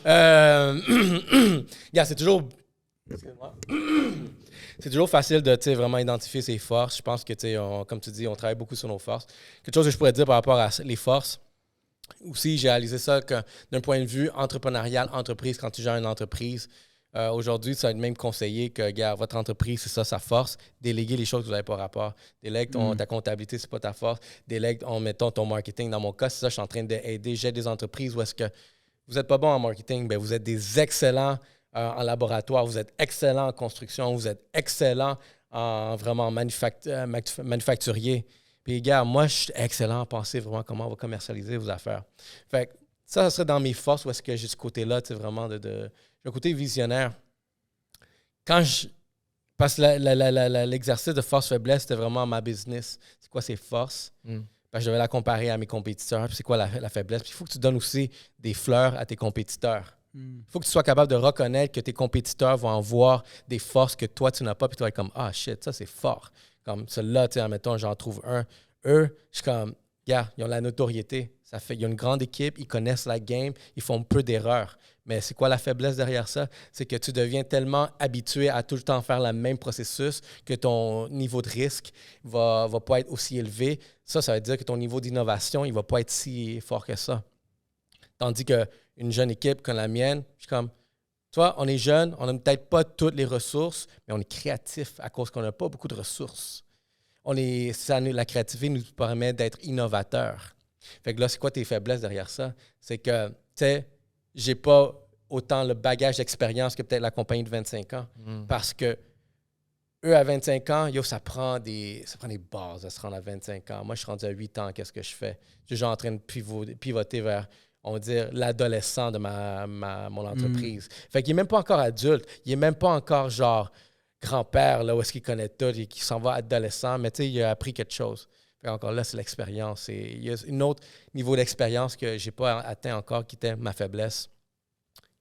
A: Yeah, c'est toujours... Excuse-moi. C'est toujours facile de vraiment identifier ses forces. Je pense que, comme tu dis, on travaille beaucoup sur nos forces. Quelque chose que je pourrais dire par rapport à les forces, aussi, j'ai réalisé ça que d'un point de vue entrepreneurial, entreprise, quand tu gères une entreprise, aujourd'hui, ça va être même conseillé que, gars, votre entreprise, c'est ça, sa force. Déléguer les choses que vous n'avez pas rapport. Délègue ta comptabilité, c'est pas ta force. Délègue, mettons, ton marketing. Dans mon cas, c'est ça, je suis en train d'aider. J'ai des entreprises où est-ce que vous n'êtes pas bon en marketing, bien, vous êtes des excellents en laboratoire, vous êtes excellents en construction, vous êtes excellents en vraiment manufacturier. Puis, gars, moi, je suis excellent à penser vraiment comment on va commercialiser vos affaires. Fait que ça serait dans mes forces où est-ce que j'ai ce côté-là, tu sais, vraiment le côté visionnaire. Parce que l'exercice de force-faiblesse, c'était vraiment ma business. C'est quoi ses forces? Parce que je devais la comparer à mes compétiteurs. Puis c'est quoi la faiblesse? Puis il faut que tu donnes aussi des fleurs à tes compétiteurs. Il faut que tu sois capable de reconnaître que tes compétiteurs vont en voir des forces que toi, tu n'as pas. Puis tu vas être comme, ah, shit, ça, c'est fort. Comme celui-là, tu sais, admettons, j'en trouve un. Eux, je suis comme, gars, ils ont la notoriété. Il y a une grande équipe, ils connaissent la game, ils font peu d'erreurs. Mais c'est quoi la faiblesse derrière ça? C'est que tu deviens tellement habitué à tout le temps faire le même processus que ton niveau de risque va pas être aussi élevé. Ça veut dire que ton niveau d'innovation, il va pas être si fort que ça. Tandis qu'une jeune équipe comme la mienne, je suis comme, toi, on est jeune, on n'a peut-être pas toutes les ressources, mais on est créatif à cause qu'on n'a pas beaucoup de ressources. La créativité nous permet d'être innovateurs. Fait que là, c'est quoi tes faiblesses derrière ça? C'est que, tu sais, j'ai pas autant le bagage d'expérience que peut-être la compagnie de 25 ans. Parce que eux, à 25 ans, ça prend des bases à se rendre à 25 ans. Moi, je suis rendu à 8 ans, qu'est-ce que je fais? Je suis déjà en train de pivoter vers, on va dire, l'adolescent de mon entreprise. Fait qu'il n'est même pas encore adulte. Il n'est même pas encore, genre, grand-père, là, où est-ce qu'il connaît tout et qu'il s'en va adolescent. Mais, tu sais, il a appris quelque chose. Encore là, c'est l'expérience. Il y a un autre niveau d'expérience que je n'ai pas atteint encore, qui était ma faiblesse,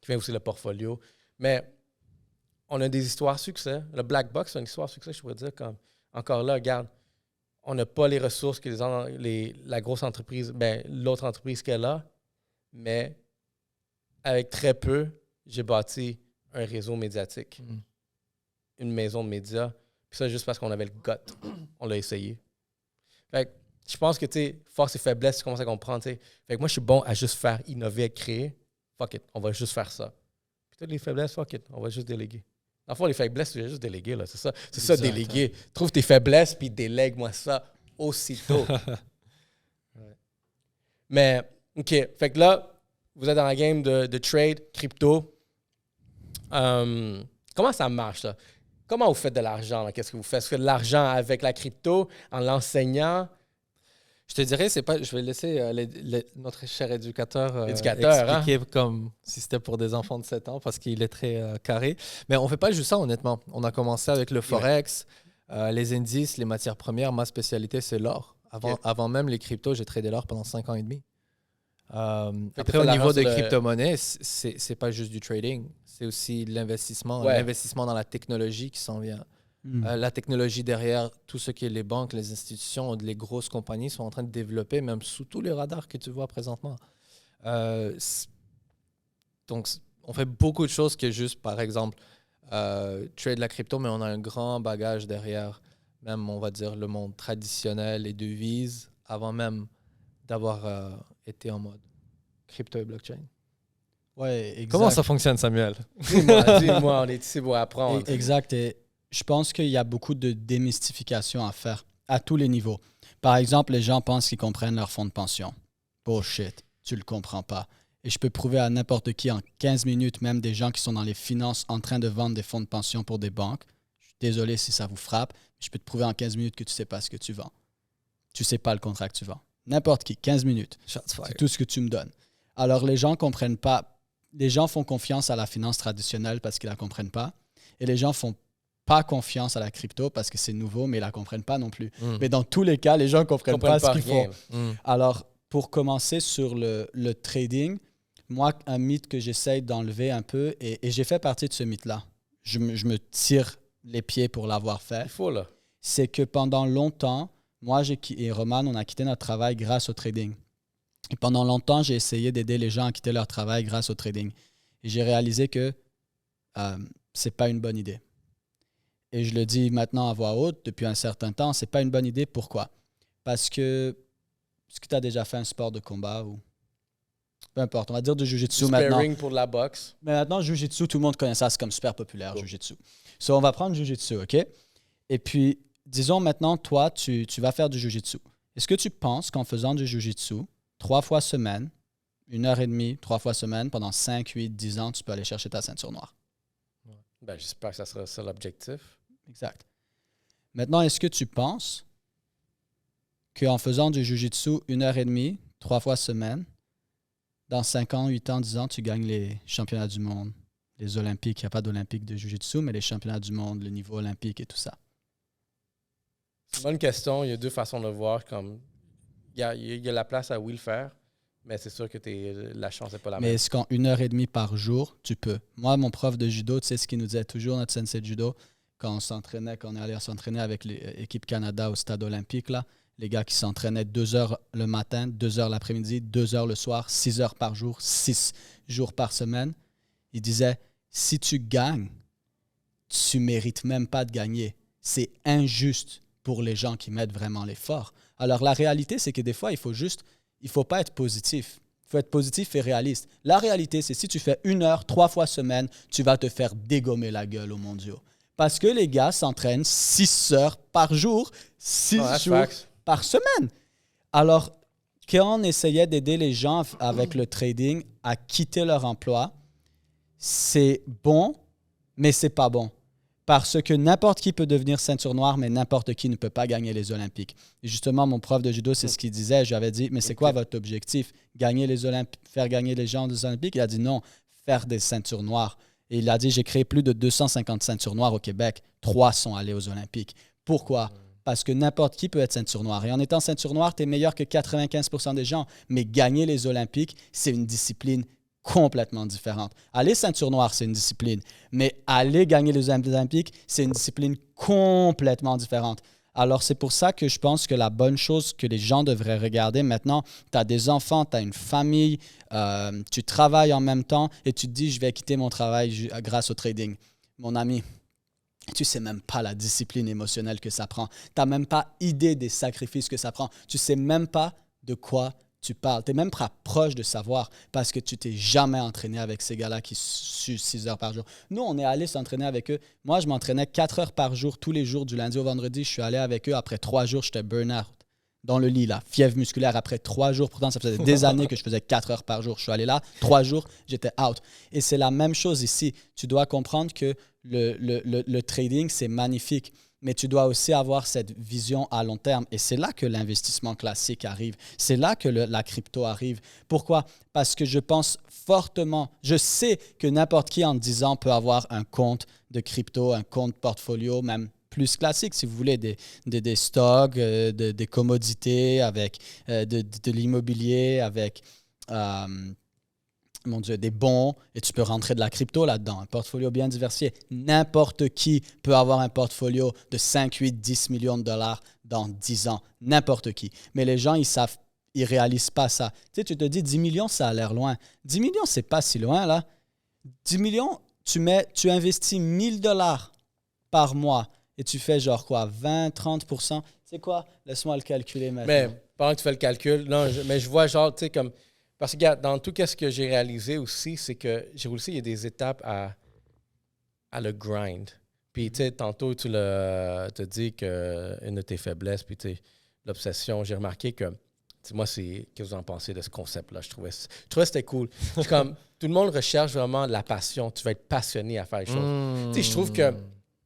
A: qui fait aussi le portfolio. Mais on a des histoires de succès. Le Black Box, c'est une histoire de succès, je pourrais dire. Comme, encore là, regarde, on n'a pas les ressources que la grosse entreprise, l'autre entreprise qu'elle a, mais avec très peu, j'ai bâti un réseau médiatique, une maison de médias. Puis ça, juste parce qu'on avait le gut. On l'a essayé. Fait que je pense que, tu sais, force et faiblesse, tu commences à comprendre, tu sais. Fait que moi, je suis bon à juste faire, innover, créer. Fuck it, on va juste faire ça. Puis toutes les faiblesses, fuck it, on va juste déléguer. Dans le fond, les faiblesses, tu vas juste déléguer, là. C'est ça. C'est ça, déléguer. Trouve tes faiblesses, puis délègue-moi ça aussitôt. Ouais. Mais, OK. Fait que là, vous êtes dans la game de trade, crypto. Comment ça marche, ça? Comment vous faites de l'argent? Là? Qu'est-ce que vous faites? Est-ce que de l'argent avec la crypto, en l'enseignant?
B: Je te dirais, c'est pas. Je vais laisser notre cher éducateur
A: hein?
B: expliquer comme si c'était pour des enfants de 7 ans parce qu'il est très carré. Mais on fait pas juste ça, honnêtement. On a commencé avec le Forex, les indices, les matières premières. Ma spécialité, c'est l'or. Avant même les cryptos, j'ai tradé l'or pendant 5 ans et demi. Après, au niveau de crypto-monnaies, c'est pas juste du trading. C'est aussi l'investissement. L'investissement dans la technologie qui s'en vient. La technologie derrière tout ce qui est les banques, les institutions, les grosses compagnies sont en train de développer, même sous tous les radars que tu vois présentement. Donc, on fait beaucoup de choses que juste, par exemple, trade la crypto, mais on a un grand bagage derrière, même, on va dire, le monde traditionnel, les devises, avant même d'avoir été en mode crypto et blockchain.
C: Ouais, exact.
B: Comment ça fonctionne, Samuel?
A: Dis-moi, on est ici pour apprendre.
C: Exact. Et je pense qu'il y a beaucoup de démystification à faire à tous les niveaux. Par exemple, les gens pensent qu'ils comprennent leur fonds de pension. Bullshit, tu le comprends pas. Et je peux prouver à n'importe qui en 15 minutes, même des gens qui sont dans les finances en train de vendre des fonds de pension pour des banques. Je suis désolé si ça vous frappe. Je peux te prouver en 15 minutes que tu sais pas ce que tu vends. Tu sais pas le contrat que tu vends. N'importe qui, 15 minutes. C'est tout ce que tu me donnes. Alors, les gens comprennent pas. Les gens font confiance à la finance traditionnelle parce qu'ils la comprennent pas. Et les gens font pas confiance à la crypto parce que c'est nouveau, mais ils la comprennent pas non plus. Mais dans tous les cas, les gens comprennent pas ce qu'ils font. Alors, pour commencer sur le trading, moi, un mythe que j'essaye d'enlever un peu, et j'ai fait partie de ce mythe-là. Je me tire les pieds pour l'avoir fait.
A: Il faut, là.
C: C'est que pendant longtemps, moi et Roman, on a quitté notre travail grâce au trading. Et pendant longtemps, j'ai essayé d'aider les gens à quitter leur travail grâce au trading. Et j'ai réalisé que c'est pas une bonne idée. Et je le dis maintenant à voix haute, depuis un certain temps, c'est pas une bonne idée. Pourquoi? Parce que est-ce que tu as déjà fait un sport de combat ou peu importe, on va dire de jiu-jitsu maintenant.
A: Sparring pour la boxe.
C: Mais maintenant, jiu-jitsu, tout le monde connaît ça, c'est comme super populaire, jiu-jitsu. So, on va prendre jiu-jitsu, OK? Et puis, disons maintenant, toi, tu vas faire du jiu-jitsu. Est-ce que tu penses qu'en faisant du jiu-jitsu, 3 fois semaine, 1h30, 3 fois semaine, pendant 5, 8, 10 ans, tu peux aller chercher ta ceinture noire?
A: Ben, j'espère que ça sera ça l'objectif.
C: Exact. Maintenant, est-ce que tu penses qu'en faisant du jiu-jitsu 1h30, 3 fois semaine, dans 5 ans, 8 ans, 10 ans, tu gagnes les championnats du monde, les Olympiques? Il n'y a pas d'Olympiques de jiu-jitsu, mais les championnats du monde, le niveau olympique et tout ça.
A: C'est une bonne question. Il y a 2 façons de le voir. Comme il y a la place à oui le faire, mais c'est sûr que la chance n'est pas la même.
C: Mais est-ce qu'en 1h30 par jour, tu peux? Moi, mon prof de judo, tu sais ce qu'il nous disait toujours, notre sensei de judo, quand on s'entraînait, quand on est allé s'entraîner avec l'équipe Canada au stade olympique, là, les gars qui s'entraînaient 2 heures le matin, 2 heures l'après-midi, 2 heures le soir, 6 heures par jour, 6 jours par semaine, il disait, si tu gagnes, tu ne mérites même pas de gagner. C'est injuste pour les gens qui mettent vraiment l'effort. Alors, la réalité, c'est que des fois, il faut pas être positif. Il faut être positif et réaliste. La réalité, c'est si tu fais 1 heure, 3 fois semaine, tu vas te faire dégommer la gueule aux mondiaux. Parce que les gars s'entraînent 6 heures par jour, 6 jours par semaine. Alors, quand on essayait d'aider les gens avec le trading à quitter leur emploi, c'est bon, mais c'est pas bon. Parce que n'importe qui peut devenir ceinture noire, mais n'importe qui ne peut pas gagner les Olympiques. Et justement, mon prof de judo, c'est ce qu'il disait. Je lui avais dit, mais c'est quoi votre objectif? Faire gagner les gens des Olympiques? Il a dit non, faire des ceintures noires. Et il a dit, j'ai créé plus de 250 ceintures noires au Québec. 3 sont allés aux Olympiques. Pourquoi? Parce que n'importe qui peut être ceinture noire. Et en étant ceinture noire, tu es meilleur que 95% des gens. Mais gagner les Olympiques, c'est une discipline complètement différente. Aller ceinture noire, c'est une discipline. Mais aller gagner les Olympiques, c'est une discipline complètement différente. Alors, c'est pour ça que je pense que la bonne chose que les gens devraient regarder maintenant, tu as des enfants, tu as une famille, tu travailles en même temps et tu te dis, je vais quitter mon travail grâce au trading. Mon ami, tu ne sais même pas la discipline émotionnelle que ça prend. Tu n'as même pas idée des sacrifices que ça prend. Tu ne sais même pas de quoi tu parles. Tu n'es même pas proche de savoir parce que tu t'es jamais entraîné avec ces gars-là qui suent 6 heures par jour. Nous, on est allé s'entraîner avec eux. Moi, je m'entraînais 4 heures par jour, tous les jours, du lundi au vendredi. Je suis allé avec eux. Après 3 jours, j'étais burn-out dans le lit, là, fièvre musculaire. Après 3 jours, pourtant, ça faisait des années que je faisais 4 heures par jour. Je suis allé là, 3 jours, j'étais out. Et c'est la même chose ici. Tu dois comprendre que le trading, c'est magnifique. Mais tu dois aussi avoir cette vision à long terme. Et c'est là que l'investissement classique arrive. C'est là que la crypto arrive. Pourquoi? Parce que je pense fortement, je sais que n'importe qui en 10 ans peut avoir un compte de crypto, un compte portfolio, même plus classique, si vous voulez, des stocks, des commodités, avec de l'immobilier, avec des bons, et tu peux rentrer de la crypto là-dedans, un portfolio bien diversifié. N'importe qui peut avoir un portfolio de 5, 8, 10 millions de dollars dans 10 ans. N'importe qui. Mais les gens, ils ne réalisent pas ça. Tu sais, tu te dis 10 millions, ça a l'air loin. 10 millions, c'est pas si loin, là. 10 millions, tu investis 1000 dollars par mois et tu fais genre quoi, 20, 30%. C'est quoi? Laisse-moi le calculer maintenant.
A: Mais pendant que tu fais le calcul, non, mais je vois genre, tu sais, comme... Parce que, regarde, dans tout ce que j'ai réalisé aussi, c'est que j'ai aussi, il y a des étapes à le grind. Puis, tu sais, tantôt, tu te dis qu'une de tes faiblesses, puis, tu sais, l'obsession, j'ai remarqué que, moi, c'est... Qu'est-ce que vous en pensez de ce concept-là? Je trouvais que c'était cool. C'est comme, tout le monde recherche vraiment la passion. Tu vas être passionné à faire les choses. Tu sais, je trouve que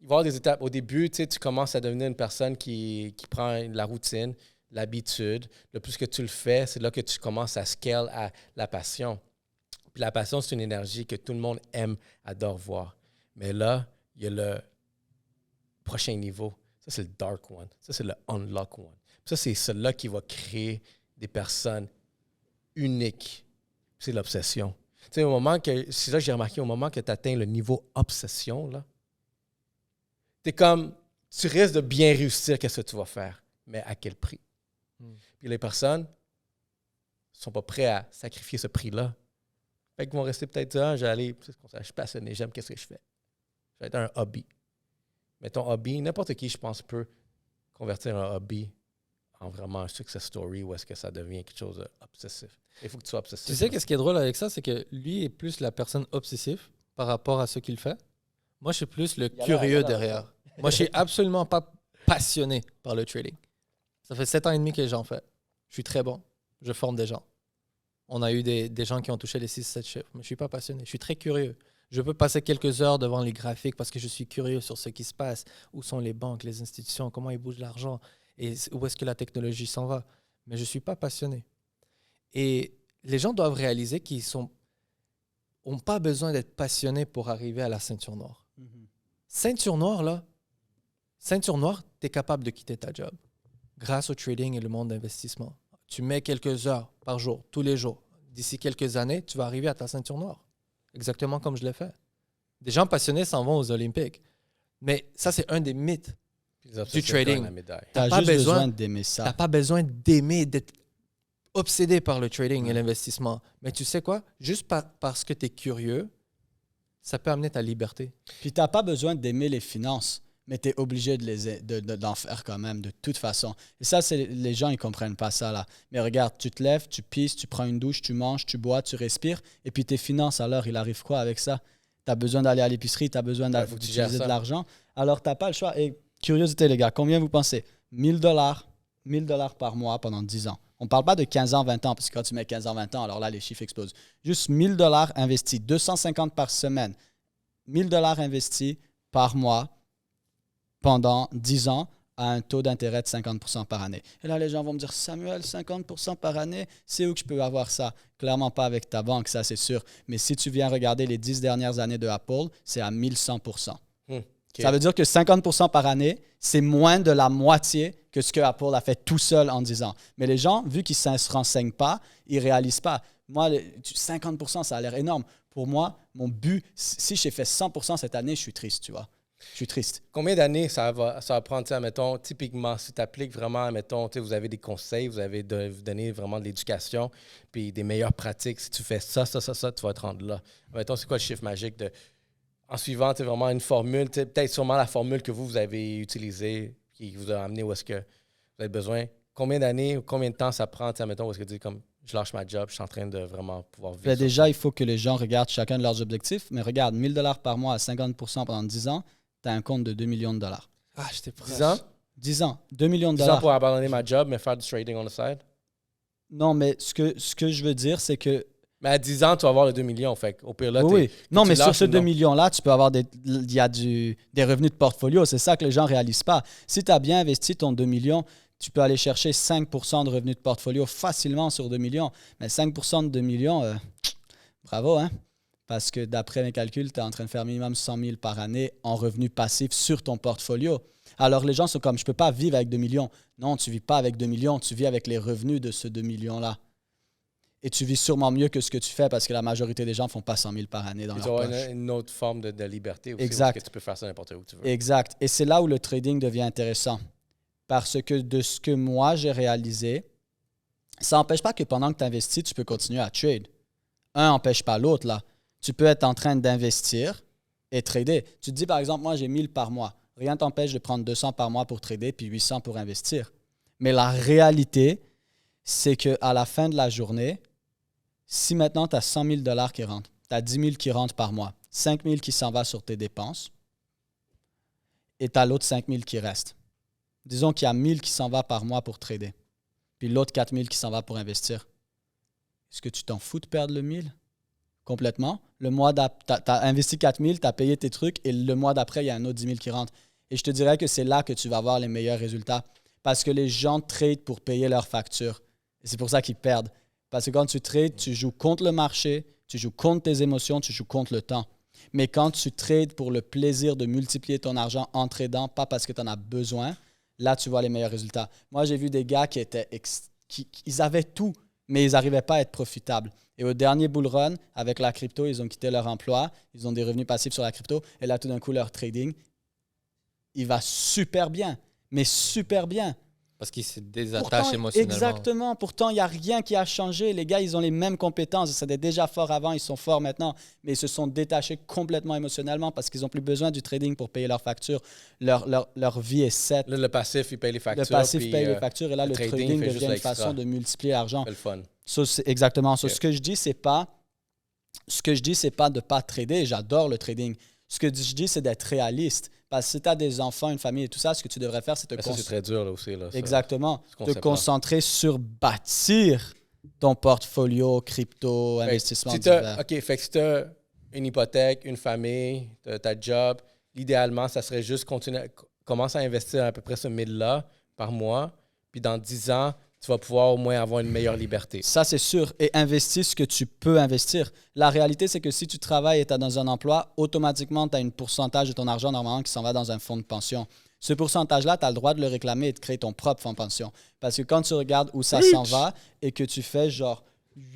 A: il va y avoir des étapes. Au début, tu sais, tu commences à devenir une personne qui prend la routine, l'habitude. Le plus que tu le fais, c'est là que tu commences à scale à la passion. Puis la passion, c'est une énergie que tout le monde aime, adore voir. Mais là, il y a le prochain niveau. Ça, c'est le dark one. Ça, c'est le unlock one. Puis ça, c'est celui-là qui va créer des personnes uniques. C'est l'obsession. Tu sais, au moment que, c'est ça que j'ai remarqué, au moment que tu atteins le niveau obsession, là, t'es comme, tu risques de bien réussir, qu'est-ce que tu vas faire, mais à quel prix? Puis les personnes ne sont pas prêtes à sacrifier ce prix-là. Fait qu'ils vont rester peut-être dire, je suis passionné, j'aime ce que je fais. Ça va être un hobby. Mais ton hobby, n'importe qui, je pense, peut convertir un hobby en vraiment un success story ou est-ce que ça devient quelque chose d'obsessif. Il faut que tu sois obsessif.
B: Tu sais, qu'est-ce qui est drôle avec ça, c'est que lui est plus la personne obsessive par rapport à ce qu'il fait. Moi, je suis plus le curieux derrière. Moi, je suis absolument pas passionné par le trading. Ça fait 7 ans et demi que j'en fais. Je suis très bon. Je forme des gens. On a eu des gens qui ont touché les 6-7 chiffres. Mais je ne suis pas passionné. Je suis très curieux. Je peux passer quelques heures devant les graphiques parce que je suis curieux sur ce qui se passe. Où sont les banques, les institutions, comment ils bougent l'argent et où est-ce que la technologie s'en va. Mais je ne suis pas passionné. Et les gens doivent réaliser qu'ils n'ont pas besoin d'être passionnés pour arriver à la ceinture noire. Ceinture noire, tu es capable de quitter ta job grâce au trading et le monde d'investissement. Tu mets quelques heures par jour, tous les jours. D'ici quelques années, tu vas arriver à ta ceinture noire. Exactement comme je l'ai fait. Des gens passionnés s'en vont aux Olympiques. Mais ça, c'est un des mythes du trading.
C: Tu n'as pas besoin d'aimer ça.
B: Tu n'as pas besoin d'aimer, d'être obsédé par le trading et l'investissement. Mais tu sais quoi? Juste parce que tu es curieux, ça peut amener ta liberté.
C: Puis tu n'as pas besoin d'aimer les finances, mais tu es obligé d'en faire quand même, de toute façon. Et ça, les gens, ils ne comprennent pas ça, là. Mais regarde, tu te lèves, tu pisses, tu prends une douche, tu manges, tu bois, tu respires, et puis tes finances, alors, il arrive quoi avec ça? Tu as besoin d'aller à l'épicerie, tu as besoin d'utiliser de l'argent. Alors, tu n'as pas le choix. Et curiosité, les gars, combien vous pensez? 1000 $, par mois pendant 10 ans. On ne parle pas de 15 ans, 20 ans, parce que quand tu mets 15 ans, 20 ans, alors là, les chiffres explosent. Juste 1000 $ investis, 250 par semaine. 1000 $ investis par mois pendant 10 ans à un taux d'intérêt de 50% par année. Et là, les gens vont me dire, Samuel, 50% par année, c'est où que je peux avoir ça? Clairement pas avec ta banque, ça c'est sûr. Mais si tu viens regarder les 10 dernières années de Apple, c'est à 1100%. Okay. Ça veut dire que 50% par année, c'est moins de la moitié que ce que Apple a fait tout seul en 10 ans. Mais les gens, vu qu'ils ne se renseignent pas, ils ne réalisent pas. Moi, 50%, ça a l'air énorme. Pour moi, mon but, si j'ai fait 100% cette année, je suis triste, tu vois. Je suis triste.
A: Combien d'années ça va prendre, admettons, typiquement, si tu appliques vraiment, admettons, vous avez des conseils, vous donné vraiment de l'éducation, puis des meilleures pratiques. Si tu fais ça, tu vas te rendre là. Admettons, c'est quoi le chiffre magique en suivant vraiment une formule, peut-être sûrement la formule que vous avez utilisée, qui vous a amené où est-ce que vous avez besoin. Combien d'années ou combien de temps ça prend, admettons, où est-ce que tu dis comme je lâche ma job, je suis en train de vraiment pouvoir vivre.
C: Déjà, il faut que les gens regardent chacun de leurs objectifs, mais regarde, 1 000 $ par mois à 50% pendant 10 ans, tu as un compte de 2 millions de dollars.
B: Ah, j'étais proche.
A: 10 ans?
C: 10 ans, 2 millions de
A: 10 ans
C: dollars.
A: pour abandonner ma job, mais faire du trading on the side?
C: Non, mais ce que je veux dire, c'est que...
A: Mais à 10 ans, tu vas avoir les 2 millions. Fait au pire, là,
C: Oui. Non, mais sur
A: lâches
C: ce
A: ou
C: 2
A: non?
C: millions-là, tu peux avoir des revenus de portfolio. C'est ça que les gens ne réalisent pas. Si tu as bien investi ton 2 millions, tu peux aller chercher 5% de revenus de portfolio facilement sur 2 millions. Mais 5% de 2 millions, bravo, hein? Parce que d'après mes calculs, tu es en train de faire minimum 100 000 par année en revenus passifs sur ton portfolio. Alors, les gens sont comme, je ne peux pas vivre avec 2 millions. Non, tu ne vis pas avec 2 millions, tu vis avec les revenus de ce 2 millions-là. Et tu vis sûrement mieux que ce que tu fais parce que la majorité des gens ne font pas 100 000 par année dans leur poche.
A: Ils ont une autre forme de liberté aussi.
C: Exact.
A: Parce que tu peux faire ça n'importe où tu veux.
C: Exact. Et c'est là où le trading devient intéressant. Parce que de ce que moi, j'ai réalisé, ça n'empêche pas que pendant que tu investis, tu peux continuer à trade. Un n'empêche pas l'autre, là. Tu peux être en train d'investir et trader. Tu te dis, par exemple, moi, j'ai 1000 par mois. Rien ne t'empêche de prendre 200 par mois pour trader puis 800 pour investir. Mais la réalité, c'est qu'à la fin de la journée, si maintenant tu as 100 000 $ qui rentrent, tu as 10 000 qui rentrent par mois, 5 000 qui s'en va sur tes dépenses et tu as l'autre 5 000 qui reste. Disons qu'il y a 1 000 qui s'en va par mois pour trader, puis l'autre 4 000 qui s'en va pour investir. Est-ce que tu t'en fous de perdre le 1 000 complètement? Le mois tu as investi 4 000, tu as payé tes trucs et le mois d'après, il y a un autre 10 000 qui rentre. Et je te dirais que c'est là que tu vas avoir les meilleurs résultats parce que les gens tradent pour payer leurs factures. Et c'est pour ça qu'ils perdent. Parce que quand tu trades, tu joues contre le marché, tu joues contre tes émotions, tu joues contre le temps. Mais quand tu trades pour le plaisir de multiplier ton argent en tradant, pas parce que tu en as besoin, là, tu vois les meilleurs résultats. Moi, j'ai vu des gars ils avaient tout, mais ils n'arrivaient pas à être profitables. Et au dernier bull run, avec la crypto, ils ont quitté leur emploi, ils ont des revenus passifs sur la crypto, et là, tout d'un coup, leur trading, il va super bien, mais super bien.
B: Parce qu'ils se détachent émotionnellement.
C: Exactement. Pourtant, il n'y a rien qui a changé. Les gars, ils ont les mêmes compétences. Ils étaient déjà forts avant, ils sont forts maintenant. Mais ils se sont détachés complètement émotionnellement parce qu'ils n'ont plus besoin du trading pour payer leurs factures. Leur vie est set.
A: Là, le passif, il paye les factures.
C: Le passif paye les factures. Et là, le trading
A: fait
C: devient une façon de multiplier l'argent.
A: C'est le fun.
C: Exactement.
A: Okay.
C: Ce que je dis, c'est pas de ne pas trader. J'adore le trading. Ce que je dis, c'est d'être réaliste. Parce que si tu as des enfants, une famille et tout ça, ce que tu devrais faire, c'est te
A: concentrer. C'est très dur là aussi. Là,
C: exactement. Te concentrer sur bâtir ton portfolio, crypto, investissement divers.
A: OK, fait que si tu as une hypothèque, une famille, ta job, idéalement, ça serait juste commencer à investir à peu près ce 1000-là par mois. Puis dans 10 ans, tu vas pouvoir au moins avoir une meilleure liberté.
C: Ça, c'est sûr. Et investir ce que tu peux investir. La réalité, c'est que si tu travailles et tu es dans un emploi, automatiquement, tu as un pourcentage de ton argent normalement qui s'en va dans un fonds de pension. Ce pourcentage-là, tu as le droit de le réclamer et de créer ton propre fonds de pension. Parce que quand tu regardes où ça s'en va et que tu fais genre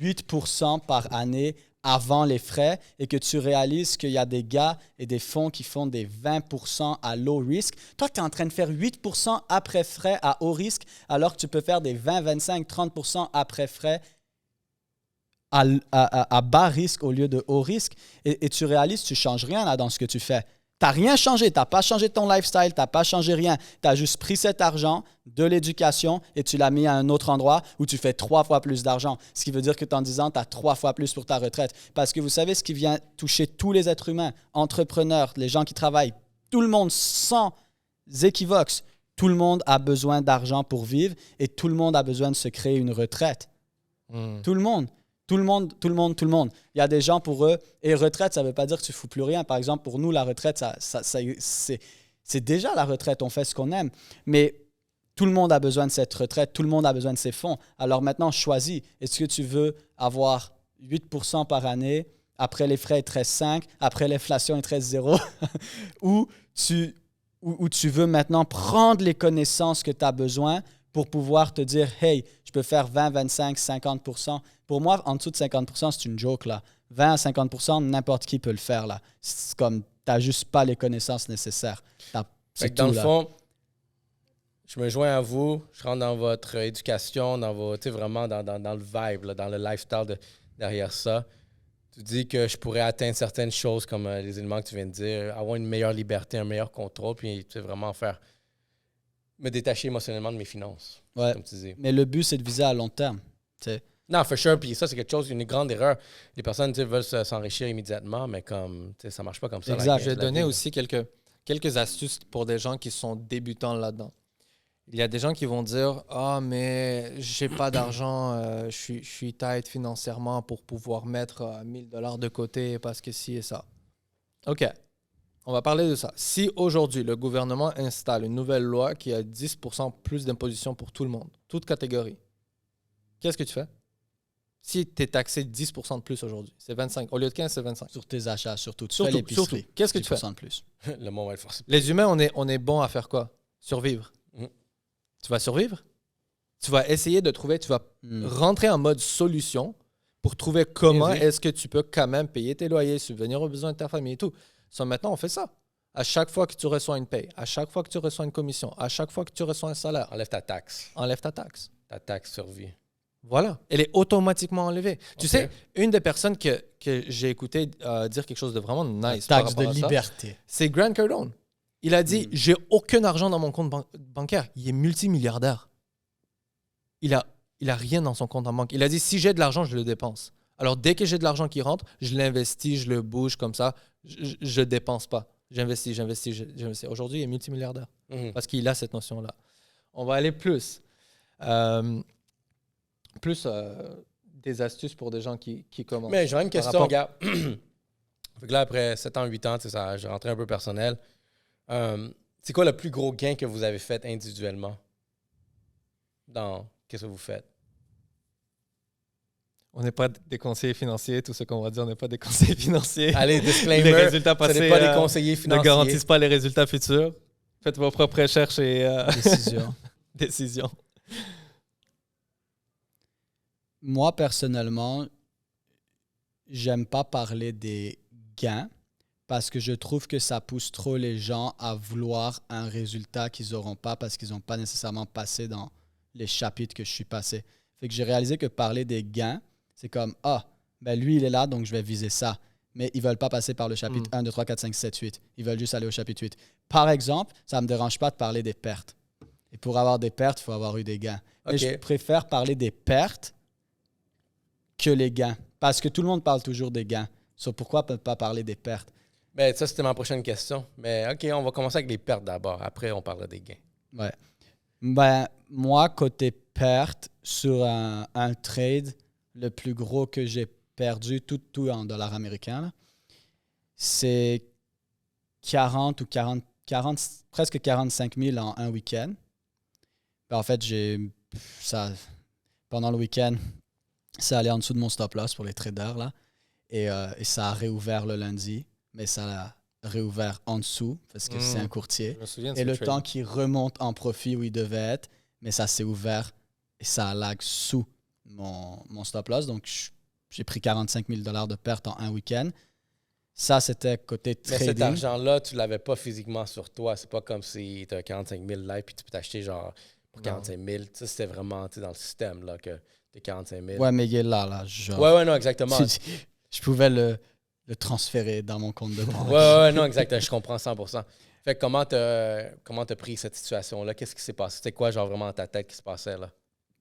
C: 8% par année avant les frais et que tu réalises qu'il y a des gars et des fonds qui font des 20% à low risk, toi, tu es en train de faire 8% après frais à haut risque alors que tu peux faire des 20, 25, 30% après frais à bas risque au lieu de haut risque. Et tu réalises que tu ne changes rien là, dans ce que tu fais. Tu n'as rien changé, tu n'as pas changé ton lifestyle, tu n'as pas changé rien. Tu as juste pris cet argent de l'éducation et tu l'as mis à un autre endroit où tu fais 3 fois plus d'argent. Ce qui veut dire que dans 10 ans, tu as 3 fois plus pour ta retraite. Parce que vous savez ce qui vient toucher tous les êtres humains, entrepreneurs, les gens qui travaillent, tout le monde sans équivoque, tout le monde a besoin d'argent pour vivre et tout le monde a besoin de se créer une retraite. Tout le monde. Tout le monde. Il y a des gens pour eux, et retraite, ça ne veut pas dire que tu ne fous plus rien. Par exemple, pour nous, la retraite, c'est déjà la retraite, on fait ce qu'on aime. Mais tout le monde a besoin de cette retraite, tout le monde a besoin de ces fonds. Alors maintenant, choisis. Est-ce que tu veux avoir 8% par année, après les frais, il te reste 5, après l'inflation, il te reste 0, ou tu veux maintenant prendre les connaissances que tu as besoin pour pouvoir te dire, hey, je peux faire 20, 25, 50%. Pour moi, en dessous de 50%, c'est une joke, là. 20 à 50%, n'importe qui peut le faire, là. C'est comme, n'as juste pas les connaissances nécessaires.
A: Fait
C: C'est
A: que dans
C: tout,
A: le
C: là.
A: fond, je me joins à vous, je rentre dans votre éducation, dans vos, tu sais, vraiment dans le vibe, là, dans le lifestyle derrière ça. Tu dis que je pourrais atteindre certaines choses comme les éléments que tu viens de dire, avoir une meilleure liberté, un meilleur contrôle, puis tu sais, vraiment me détacher émotionnellement de mes finances,
C: Ouais.
A: comme tu dis.
C: Mais le but, c'est de viser à long terme. Tu sais.
A: Non, for sure. Puis ça, c'est quelque chose, une grande erreur. Les personnes, tu sais, veulent s'enrichir immédiatement, mais comme, tu sais, ça marche pas comme ça.
C: Exact.
B: Je vais donner aussi quelques astuces pour des gens qui sont débutants là-dedans. Il y a des gens qui vont dire « Ah, mais j'ai pas d'argent, je suis tight financièrement pour pouvoir mettre 1000 $ de côté parce que ci et ça. » OK, on va parler de ça. Si aujourd'hui, le gouvernement installe une nouvelle loi qui a 10% plus d'imposition pour tout le monde, toute catégorie, qu'est-ce que tu fais? Si tu es taxé 10% de plus aujourd'hui, c'est 25. Au lieu de 15, c'est 25.
C: Sur tes achats, surtout. Tu
B: Surtout,
C: fais l'épicerie.
B: surtout. Qu'est-ce que tu fais?
C: 10% de plus.
A: Le monde va être forcé.
B: Les humains, on est bon à faire quoi? Survivre. Tu vas survivre. Tu vas essayer de trouver, tu vas rentrer en mode solution pour trouver comment est-ce que tu peux quand même payer tes loyers, subvenir aux besoins de ta famille et tout. So, maintenant, on fait ça. À chaque fois que tu reçois une paye, à chaque fois que tu reçois une commission, à chaque fois que tu reçois un salaire,
A: Enlève ta taxe.
B: enlève ta taxe.
A: Ta taxe survie.
B: Voilà. Elle est automatiquement enlevée. Tu
A: Ok.
B: sais, une des personnes que j'ai écouté dire quelque chose de vraiment nice
C: Taxe
B: par
C: de
B: rapport à ça,
C: liberté.
B: c'est Grant Cardone. Il a dit j'ai aucun argent dans mon compte bancaire. Il est multimilliardaire. Il a rien dans son compte en banque. Il a dit si j'ai de l'argent, je le dépense. Alors dès que j'ai de l'argent qui rentre, je l'investis, je le bouge comme ça. Je dépense pas. J'investis. Aujourd'hui, il est multimilliardaire parce qu'il a cette notion-là. On va aller plus. Des astuces pour des gens qui commencent.
A: Mais j'aurais une
B: Par
A: question,
B: rapport-
A: gars. Fait que là, après 7 ans, 8 ans, tu sais, ça, j'ai rentré un peu personnel. C'est quoi le plus gros gain que vous avez fait individuellement? Qu'est-ce que vous faites?
B: On n'est pas des conseillers financiers. Tout ce qu'on va dire, on n'est pas des conseillers financiers.
A: Allez, disclaimer,
B: Les résultats
A: ce
B: passés
A: n'est pas des conseillers
B: ne
A: financiers.
B: garantissent pas les résultats futurs. Faites vos propres recherches et
C: Décision.
B: décisions.
C: Moi, personnellement, j'aime pas parler des gains parce que je trouve que ça pousse trop les gens à vouloir un résultat qu'ils n'auront pas parce qu'ils n'ont pas nécessairement passé dans les chapitres que je suis passé. Fait que j'ai réalisé que parler des gains, c'est comme « Ah, ben lui, il est là, donc je vais viser ça. » Mais ils ne veulent pas passer par le chapitre 1, 2, 3, 4, 5, 7, 8. Ils veulent juste aller au chapitre 8. Par exemple, ça ne me dérange pas de parler des pertes. Et pour avoir des pertes, il faut avoir eu des gains. Mais
A: Ok.
C: je préfère parler des pertes que les gains. Parce que tout le monde parle toujours des gains. So, pourquoi ne pas parler des pertes?
A: Ben, ça, c'était ma prochaine question. Mais OK, on va commencer avec les pertes d'abord. Après, on parlera des gains.
C: Ouais. Ben, moi, côté perte, sur un trade, le plus gros que j'ai perdu, tout en dollars américains, là, c'est 40 ou 40, presque 45 000 en un week-end. Ben, en fait, pendant le week-end, ça allait en dessous de mon stop-loss pour les traders, là. Et ça a réouvert le lundi, mais ça a réouvert en dessous parce que c'est un courtier.
B: Je me souviens de
C: Et
B: ce
C: le
B: trade.
C: temps qu'il remonte en profit où il devait être, mais ça s'est ouvert et ça a lag sous mon stop-loss. Donc, j'ai pris 45 000 $ de perte en un week-end. Ça, c'était côté
A: Mais cet
C: trading.
A: argent-là, tu ne l'avais pas physiquement sur toi. C'est pas comme si tu as 45 000 là puis tu peux t'acheter genre pour 45 000. Tu sais, c'était vraiment dans le système là, que tu 45 000.
C: Ouais, mais il est là. Genre,
A: Ouais, non, exactement.
C: je pouvais le transférer dans mon compte de banque.
A: Ouais, non, exactement. Je comprends 100%. Fait que comment t'as pris cette situation-là? Qu'est-ce qui s'est passé? C'était quoi, genre, vraiment dans ta tête qui se passait, là?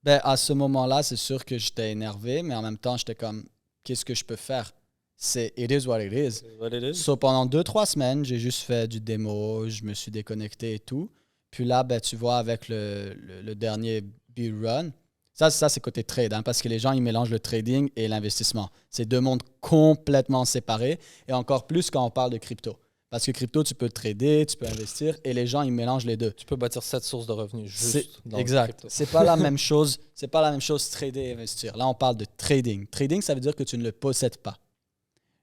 C: Ben, à ce moment-là, c'est sûr que j'étais énervé, mais en même temps, j'étais comme, qu'est-ce que je peux faire? C'est it is what it is.
B: What it is.
C: So, pendant 2-3 semaines, j'ai juste fait du démo, je me suis déconnecté et tout. Puis là, ben, tu vois, avec le dernier bull run, ça c'est côté trade, hein, parce que les gens, ils mélangent le trading et l'investissement. C'est deux mondes complètement séparés, et encore plus quand on parle de crypto. Parce que crypto, tu peux trader, tu peux investir, et les gens, ils mélangent les deux.
B: Tu peux bâtir 7 sources de revenus juste dans
C: Exact.
B: le crypto.
C: C'est pas la même chose. C'est pas la même chose trader et investir. Là, on parle de trading. Trading, ça veut dire que tu ne le possèdes pas.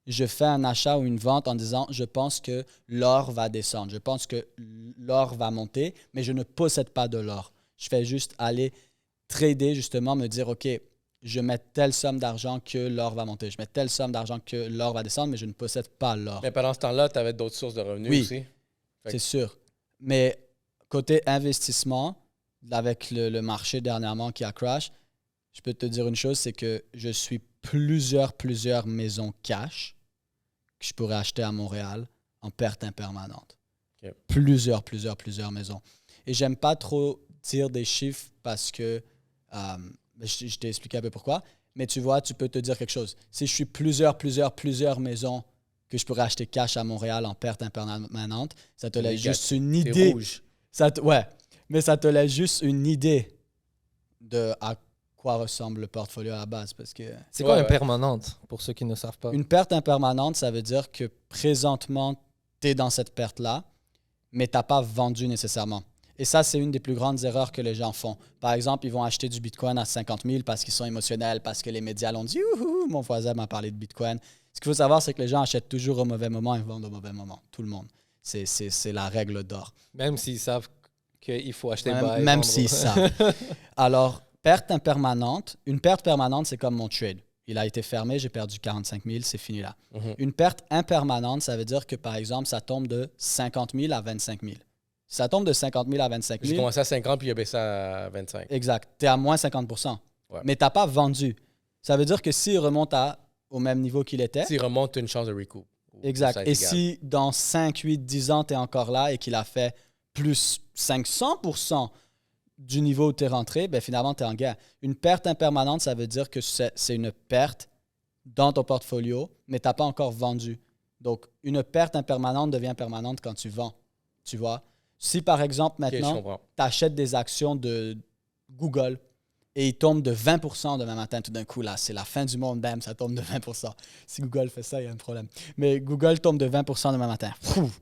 C: Je fais un achat ou une vente en disant je pense que l'or va descendre, je pense que l'or va monter, mais je ne possède pas de l'or. Je fais juste aller trader, justement, me dire OK, je mets telle somme d'argent que l'or va monter. Je mets telle somme d'argent que l'or va descendre, mais je ne possède pas l'or.
A: Mais pendant ce temps-là, tu avais d'autres sources de revenus
C: Oui.
A: aussi. Fait
C: C'est sûr. Mais côté investissement, avec le marché dernièrement qui a crash, je peux te dire une chose, c'est que je suis plusieurs maisons cash que je pourrais acheter à Montréal en perte impermanente.
A: Ok.
C: Plusieurs maisons. Et j'aime pas trop dire des chiffres parce que je t'ai expliqué un peu pourquoi. Mais tu vois, tu peux te dire quelque chose. Si je suis plusieurs maisons que je pourrais acheter cash à Montréal en perte impermanente, ça te laisse juste une
A: T'es
C: idée.
A: rouge.
C: Ouais, mais ça te laisse juste une idée de à quoi ressemble le portfolio à la base. Parce que
B: C'est quoi
A: Ouais,
B: impermanente, pour ceux qui ne savent pas?
C: une perte impermanente, ça veut dire que présentement, tu es dans cette perte-là, mais tu n'as pas vendu nécessairement. Et ça, c'est une des plus grandes erreurs que les gens font. Par exemple, ils vont acheter du Bitcoin à 50 000 parce qu'ils sont émotionnels, parce que les médias l'ont dit. Ouhou, mon voisin m'a parlé de Bitcoin. Ce qu'il faut savoir, c'est que les gens achètent toujours au mauvais moment et vendent au mauvais moment. Tout le monde. C'est la règle d'or.
B: Même s'ils savent qu'il faut acheter bas et
C: Même
B: vendre.
C: s'ils savent. Alors, perte impermanente. Une perte permanente, c'est comme mon trade. Il a été fermé, j'ai perdu 45 000, c'est fini là.
A: Mhm.
C: Une perte impermanente, ça veut dire que, par exemple, ça tombe de 50 000 à 25 000. Si ça tombe de 50 000 à 25
A: J'ai
C: 000,
A: commencé à 50 puis il a baissé à 25.
C: exact, tu es à moins 50 %
A: Ouais.
C: mais tu n'as pas vendu. Ça veut dire que s'il remonte au même niveau qu'il était,
A: S'il remonte, tu as une chance de recoup. Ou
C: exact.
A: ça va être
C: Et
A: égal.
C: si dans 5, 8, 10 ans, tu es encore là et qu'il a fait plus 500 % du niveau où tu es rentré, ben finalement, tu es en gain. Une perte impermanente, ça veut dire que c'est une perte dans ton portfolio, mais tu n'as pas encore vendu. Donc, une perte impermanente devient permanente quand tu vends. Tu vois? Si, par exemple,
A: Ok, je
C: maintenant,
A: comprends.
C: tu achètes des actions de Google et ils tombent de 20 % demain matin, tout d'un coup, là, c'est la fin du monde, bam, ça tombe de 20 %. Si Google fait ça, il y a un problème. Mais Google tombe de 20 % demain matin. Pfff.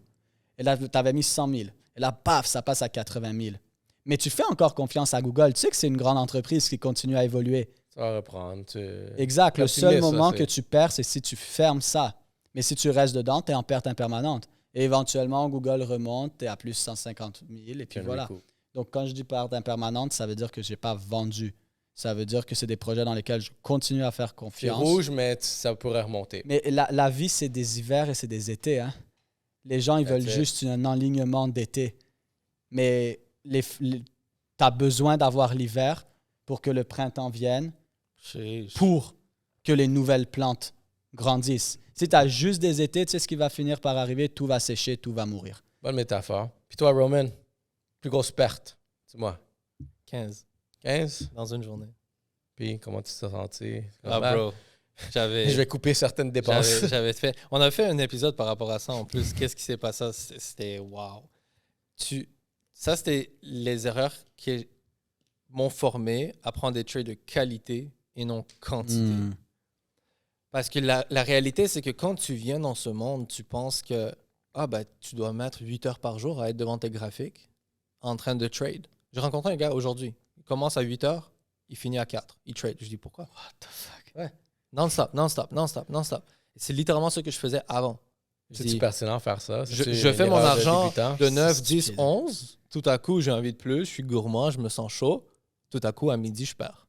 C: Et là, tu avais mis 100 000. Et là, paf, ça passe à 80 000. Mais tu fais encore confiance à Google. Tu sais que c'est une grande entreprise qui continue à évoluer.
A: Ça va reprendre.
C: Exact. Le
A: L'optimisme,
C: seul
A: là,
C: moment
A: c'est-
C: que tu perds, c'est si tu fermes ça. Mais si tu restes dedans, tu es en perte impermanente. Et éventuellement, Google remonte, tu es à plus 150 000. Et puis
A: Puis un
C: voilà.
A: recoup.
C: Donc, quand je dis perte impermanente, ça veut dire que je n'ai pas vendu. Ça veut dire que c'est des projets dans lesquels je continue à faire
A: C'est
C: confiance.
A: rouge, mais ça pourrait remonter.
C: Mais la vie, c'est des hivers et c'est des étés. Hein? Les gens, ils veulent
A: That's it.
C: juste un enlignement d'été. Mais tu as besoin d'avoir l'hiver pour que le printemps vienne, pour que les nouvelles plantes grandissent. Si tu as juste des étés, tu sais ce qui va finir par arriver, tout va sécher, tout va mourir.
A: Bonne métaphore. Puis toi, Roman, plus grosse perte, dis-moi.
B: 15
A: 15?
B: dans une journée.
A: Puis comment tu t'es senti?
B: Ah, bro.
A: Je vais couper certaines dépenses.
B: J'avais fait. On a fait un épisode par rapport à ça en plus. Qu'est-ce qui s'est passé? C'était wow. Ça, c'était les erreurs qui m'ont formé à prendre des trades de qualité et non quantité.
C: Mm.
B: Parce que la réalité, c'est que quand tu viens dans ce monde, tu penses que tu dois mettre 8 heures par jour à être devant tes graphiques en train de trade. J'ai rencontré un gars aujourd'hui. Il commence à 8 heures, il finit à 4. Il trade. Je dis pourquoi? What the fuck? Ouais. Non-stop. C'est littéralement ce que je faisais avant. Je
A: C'est-tu
B: dis,
A: pertinent de faire ça?
B: je
A: C'est-tu
B: fais
A: une
B: mon
A: erreur
B: argent
A: débutant?
B: de 9,
C: C'est
B: 10,
C: stupide.
B: 11. Tout à coup, j'ai envie de plus. Je suis gourmand, je me sens chaud. Tout à coup, à midi, je perds.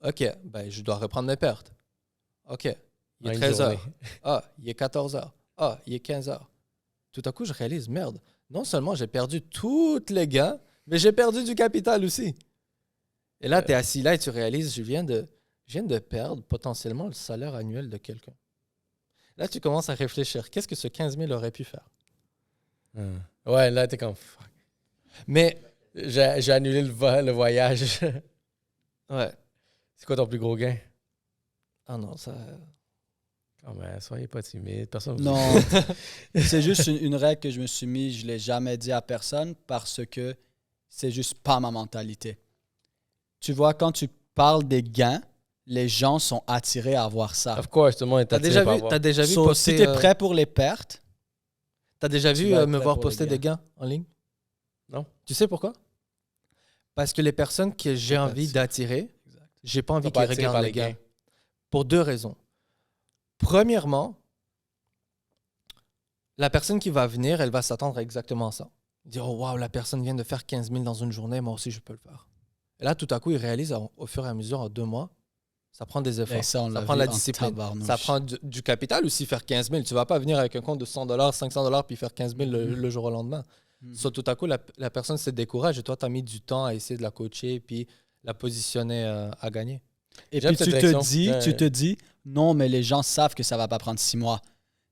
B: OK, je dois reprendre mes pertes. OK, il
A: En
B: est
A: une
B: 13
A: journée.
B: heures. Ah, il est 14 heures. Ah, il est 15 heures. Tout à coup, je réalise, merde, non seulement j'ai perdu toutes les gains, mais j'ai perdu du capital aussi. Et là, tu es assis là et tu réalises, je viens de perdre potentiellement le salaire annuel de quelqu'un. Là, tu commences à réfléchir, qu'est-ce que ce 15 000 aurait pu faire?
A: Ouais, là, t'es comme fuck.
B: Mais,
A: J'ai annulé le voyage.
B: ouais.
A: C'est quoi ton plus gros gain?
B: Ah non, ça...
A: Oh, mais soyez pas timide. Personne vous
C: Non, c'est juste une règle que je me suis mis, je ne l'ai jamais dit à personne parce que c'est juste pas ma mentalité. Tu vois, quand tu parles des gains, les gens sont attirés à voir ça.
A: Of course, tout le monde est
B: T'as
A: attiré par voir.
B: déjà vu
C: So,
B: poster...
C: si tu es prêt pour les pertes,
B: T'as déjà
C: Tu
B: vu
C: vas être
B: me
C: prêt
B: voir
C: pour les
B: poster
C: gains.
B: des gains en ligne?
A: Non.
B: Tu sais pourquoi? Parce que les personnes que j'ai envie d'attirer, j'ai pas envie
A: T'as pas
B: qu'ils
A: attiré
B: regardent
A: par
B: les
A: les
B: gains. Pour 2 raisons. Premièrement, la personne qui va venir, elle va s'attendre à exactement ça. Dire, oh wow, la personne vient de faire 15 000 dans une journée, moi aussi je peux le faire. Et là, tout à coup, il réalise au fur et à mesure, en 2 mois, Ça prend des efforts.
C: Et ça, on l'a
B: ça prend de
C: vu
B: la
C: en
B: discipline.
C: tabarnouche.
B: Ça prend du capital aussi, faire 15 000. Tu ne vas pas venir avec un compte de $100, $500 puis faire 15 000 le jour au lendemain. So, tout à coup, la personne se décourage et toi, tu as mis du temps à essayer de la coacher puis la positionner à gagner.
C: Et
A: J'aime
C: puis
A: cette
C: tu
A: direction.
C: te dis, non, mais les gens savent que ça va pas prendre 6 mois.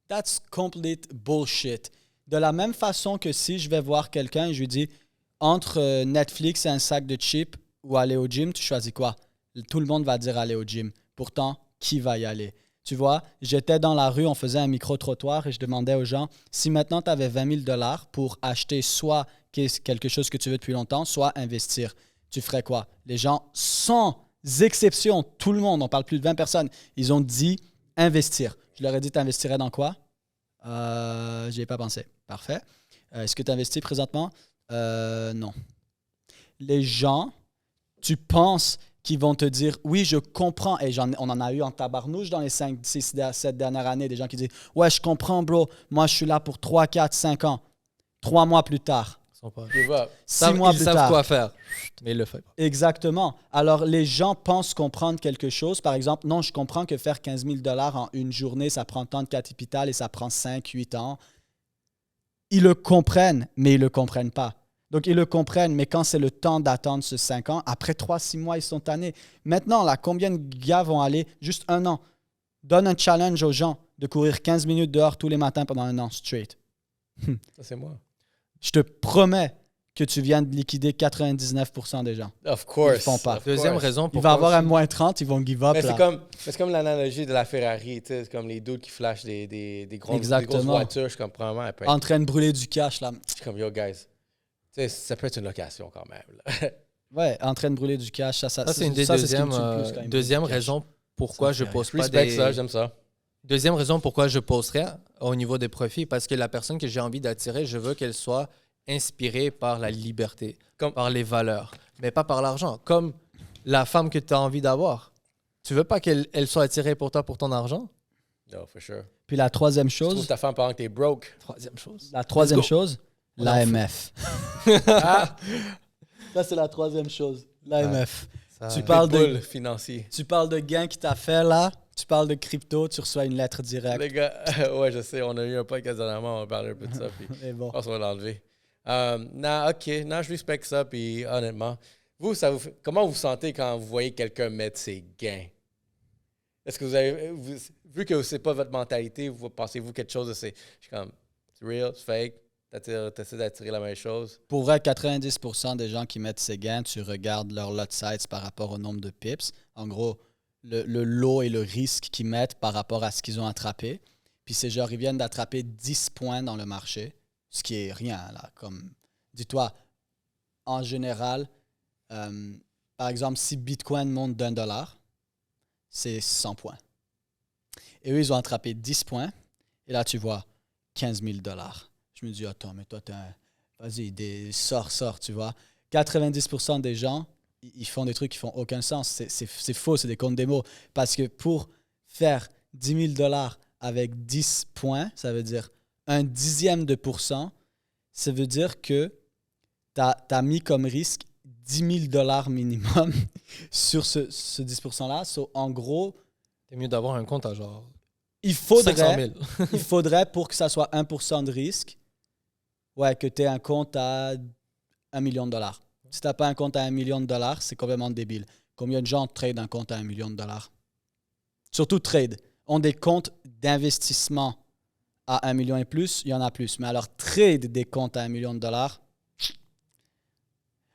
C: That's complete bullshit. De la même façon que si je vais voir quelqu'un et je lui dis, entre Netflix et un sac de chips ou aller au gym, tu choisis quoi? Tout le monde va dire aller au gym. Pourtant, qui va y aller? Tu vois, j'étais dans la rue, on faisait un micro-trottoir et je demandais aux gens, si maintenant tu avais 20 000 $ pour acheter soit quelque chose que tu veux depuis longtemps, soit investir, tu ferais quoi? Les gens, sans exception, tout le monde, on parle plus de 20 personnes, ils ont dit investir. Je leur ai dit, tu investirais dans quoi? J'y ai pas pensé. Parfait. Est-ce que tu investis présentement? Non. Les gens, tu penses qu'ils vont te dire, oui, je comprends. Et on en a eu en tabarnouche dans les 5, 6, 7 dernières années, des gens qui disent, ouais, je comprends, bro. Moi, je suis là pour 3, 4, 5 ans. 3 mois plus tard.
A: Give up.
C: 6 mois
B: Ils
C: plus
B: savent
C: tard.
B: quoi faire, mais ils le font pas.
C: Exactement. Alors, les gens pensent comprendre quelque chose. Par exemple, non, je comprends que faire 15 000 $ en une journée, ça prend tant de capital et ça prend 5, 8 ans. Ils le comprennent, mais ils ne le comprennent pas. Donc, ils le comprennent, mais quand c'est le temps d'attendre ce 5 ans, après 3, 6 mois, ils sont tannés. Maintenant, là, combien de gars vont aller juste 1 an? Donne un challenge aux gens de courir 15 minutes dehors tous les matins pendant 1 an straight.
A: Ça, c'est moi.
C: Je te promets que tu viens de liquider 99% des gens.
A: Of course.
C: Ils le font pas.
A: Of
B: Deuxième
A: course.
B: raison
C: Il
B: pourquoi
C: va avoir un
B: aussi-
C: moins 30, ils vont give up.
A: Mais
C: Là.
A: c'est comme l'analogie de la Ferrari, tu sais, c'est comme les dudes qui flashent des grosses
C: Exactement.
A: voitures. Je suis comme, probablement, elle peut être-
C: En train de brûler du cash, là.
A: je suis comme, yo, guys. Tu sais, ça peut être une location quand même. Là.
C: Ouais, en train de brûler du cash. Ça,
B: c'est une des
C: ça, c'est ce qui me
B: deuxièmes,
C: tue le plus quand il me
B: deuxième
C: brûle du cash.
B: raison pourquoi
C: Ça
B: je
C: me fait
B: pose pas
A: Respect
B: des...
A: ça, j'aime ça.
B: Deuxième raison pourquoi je posterais au niveau des profits, parce que la personne que j'ai envie d'attirer, je veux qu'elle soit inspirée par la liberté, par les valeurs, mais pas par l'argent. Comme la femme que tu as envie d'avoir. Tu veux pas qu'elle soit attirée pour toi pour ton argent?
A: No, for sure.
C: Puis la troisième
A: Tu trouves
C: chose,
A: ta femme pendant que t'es broke.
B: Troisième chose.
C: l'AMF.
B: On en
A: Ah,
C: Ça, c'est la troisième chose. L'AMF.
B: Ça-
C: Tu parles de-
A: Pitbull financier.
C: Tu parles de gains qui t'a fait, là. Tu parles de crypto, tu reçois une lettre directe.
A: Les gars, ouais, je sais, on a eu un podcast dernièrement, on parlait un peu de ça, puis
C: Mais bon.
A: je pense qu'on va l'enlever. Non, OK, non, je respecte ça, puis honnêtement, vous, comment vous sentez quand vous voyez quelqu'un mettre ses gains? Est-ce que vu que c'est pas votre mentalité, pensez-vous quelque chose de je suis comme, c'est real, c'est fake, t'essaies d'attirer la même chose?
C: Pour vrai, 90% des gens qui mettent ces gains, tu regardes leur lot size par rapport au nombre de pips. En gros, le lot et le risque qu'ils mettent par rapport à ce qu'ils ont attrapé. Puis c'est genre, ils viennent d'attraper 10 points dans le marché, ce qui est rien, là. Comme, dis-toi, en général, par exemple, si Bitcoin monte d'$1, c'est 100 points. Et eux, ils ont attrapé 10 points. Et là, tu vois, 15 000 $. Je me dis, attends, mais toi, vas-y, sors, tu vois. 90% des gens, ils font des trucs qui font aucun sens. C'est faux, c'est des comptes démo. Parce que pour faire 10 000 $ avec 10 points, ça veut dire 0,1%. Ça veut dire que tu as mis comme risque 10 000 $ minimum sur ce 10%-là. So, en gros,
B: C'est mieux d'avoir un compte à genre
C: il
B: 500
C: faudrait,
B: 000.
C: il faudrait pour que ça soit 1% de risque, ouais, que tu aies un compte à $1 million. Si tu n'as pas un compte à $1 million, c'est complètement débile. Combien de gens trade un compte à $1 million? Surtout trade. Ont des comptes d'investissement à 1 million et plus, il y en a plus. Mais alors, trade des comptes à $1 million.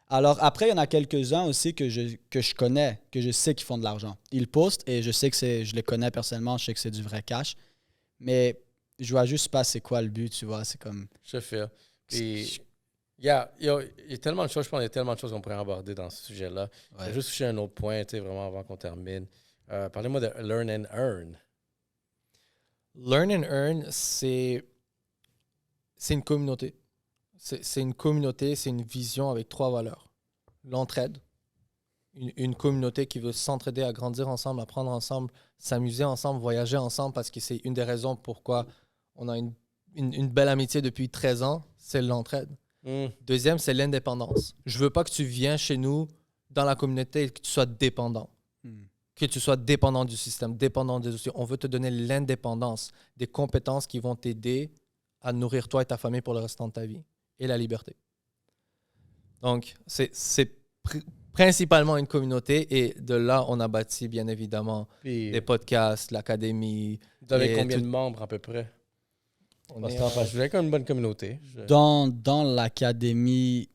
C: Alors, après, il y en a quelques-uns aussi que je connais, que je sais qu'ils font de l'argent. Ils postent et je sais que je les connais personnellement, je sais que c'est du vrai cash. Mais je vois juste pas c'est quoi le but, tu vois. C'est comme.
A: Je fais. Puis, il y a tellement de choses, je pense qu'il y a tellement de choses qu'on pourrait aborder dans ce sujet-là. Je
C: Ouais.
A: vais juste toucher un autre point, tu sais, vraiment avant qu'on termine. Parlez-moi de Learn and Earn.
B: Learn and Earn, c'est une communauté. C'est une communauté, c'est une vision avec 3 valeurs. L'entraide, une communauté qui veut s'entraider, à grandir ensemble, apprendre ensemble, s'amuser ensemble, voyager ensemble, parce que c'est une des raisons pourquoi on a une belle amitié depuis 13 ans, c'est l'entraide. Deuxième, c'est l'indépendance. Je veux pas que tu viennes chez nous dans la communauté et que tu sois dépendant. que tu sois dépendant du système, dépendant des outils. On veut te donner l'indépendance, des compétences qui vont t'aider à nourrir toi et ta famille pour le restant de ta vie et la liberté. Donc, c'est principalement une communauté et de là, on a bâti, bien évidemment,
A: Puis,
B: des podcasts, l'académie.
A: vous avez
B: et
A: combien
B: tout-
A: de membres à peu près?
B: On
A: Parce
B: est,
A: que je voulais comme une bonne communauté.
C: Dans l'académie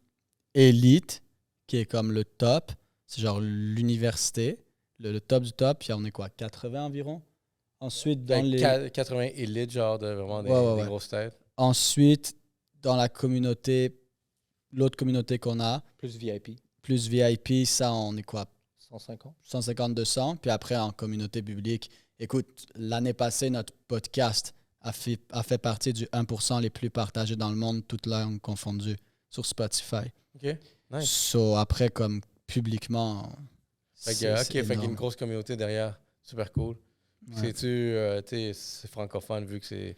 C: élite, qui est comme le top, c'est genre l'université, le top du top, puis on est quoi, 80 environ? Ensuite, dans les...
A: 80 élites, genre de vraiment des,
C: Ouais.
A: des grosses têtes.
C: Ensuite, dans la communauté, l'autre communauté qu'on a,
B: plus VIP,
C: plus VIP, ça, on est quoi,
B: 150.
C: 150, 200. Puis après, en communauté publique, écoute, l'année passée, notre podcast a fait partie du 1% les plus partagés dans le monde, toutes langues confondues, sur Spotify.
A: OK. Nice.
C: So, après, comme publiquement,
A: Fait
C: c'est
A: que, OK, fait qu'il y a
C: énorme.
A: une grosse communauté derrière. Super cool.
C: Ouais.
A: C'est francophone vu que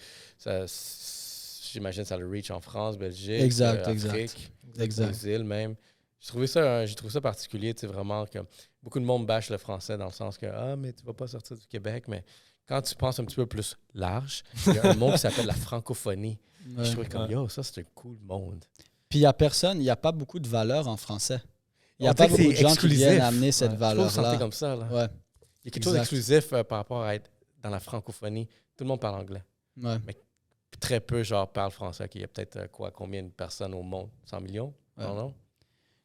A: j'imagine ça le reach en France, Belgique,
C: Exact.
A: Afrique,
C: Exact.
A: Brésil même. J'ai trouvé ça particulier, vraiment que beaucoup de monde bâche le français dans le sens que mais tu vas pas sortir du Québec, mais quand tu penses un petit peu plus large, il y a un monde qui s'appelle la francophonie.
C: Ouais.
A: Je trouvais comme ça c'est un cool monde.
C: Puis il n'y a pas beaucoup de valeur en français. Il n'y a
A: On
C: pas
A: dirait que
C: beaucoup de
A: c'est
C: gens qui
A: exclusif.
C: viennent amener cette
A: Je trouve que
C: valeur-là.
A: comme ça là.
C: Ouais,
A: Il y a quelque chose
C: Exact.
A: d'exclusif par rapport à être dans la francophonie. Tout le monde parle anglais.
C: ouais.
A: Très peu, parlent français. Il y a peut-être combien de personnes au monde? 100 millions?
C: Ouais.
A: Non?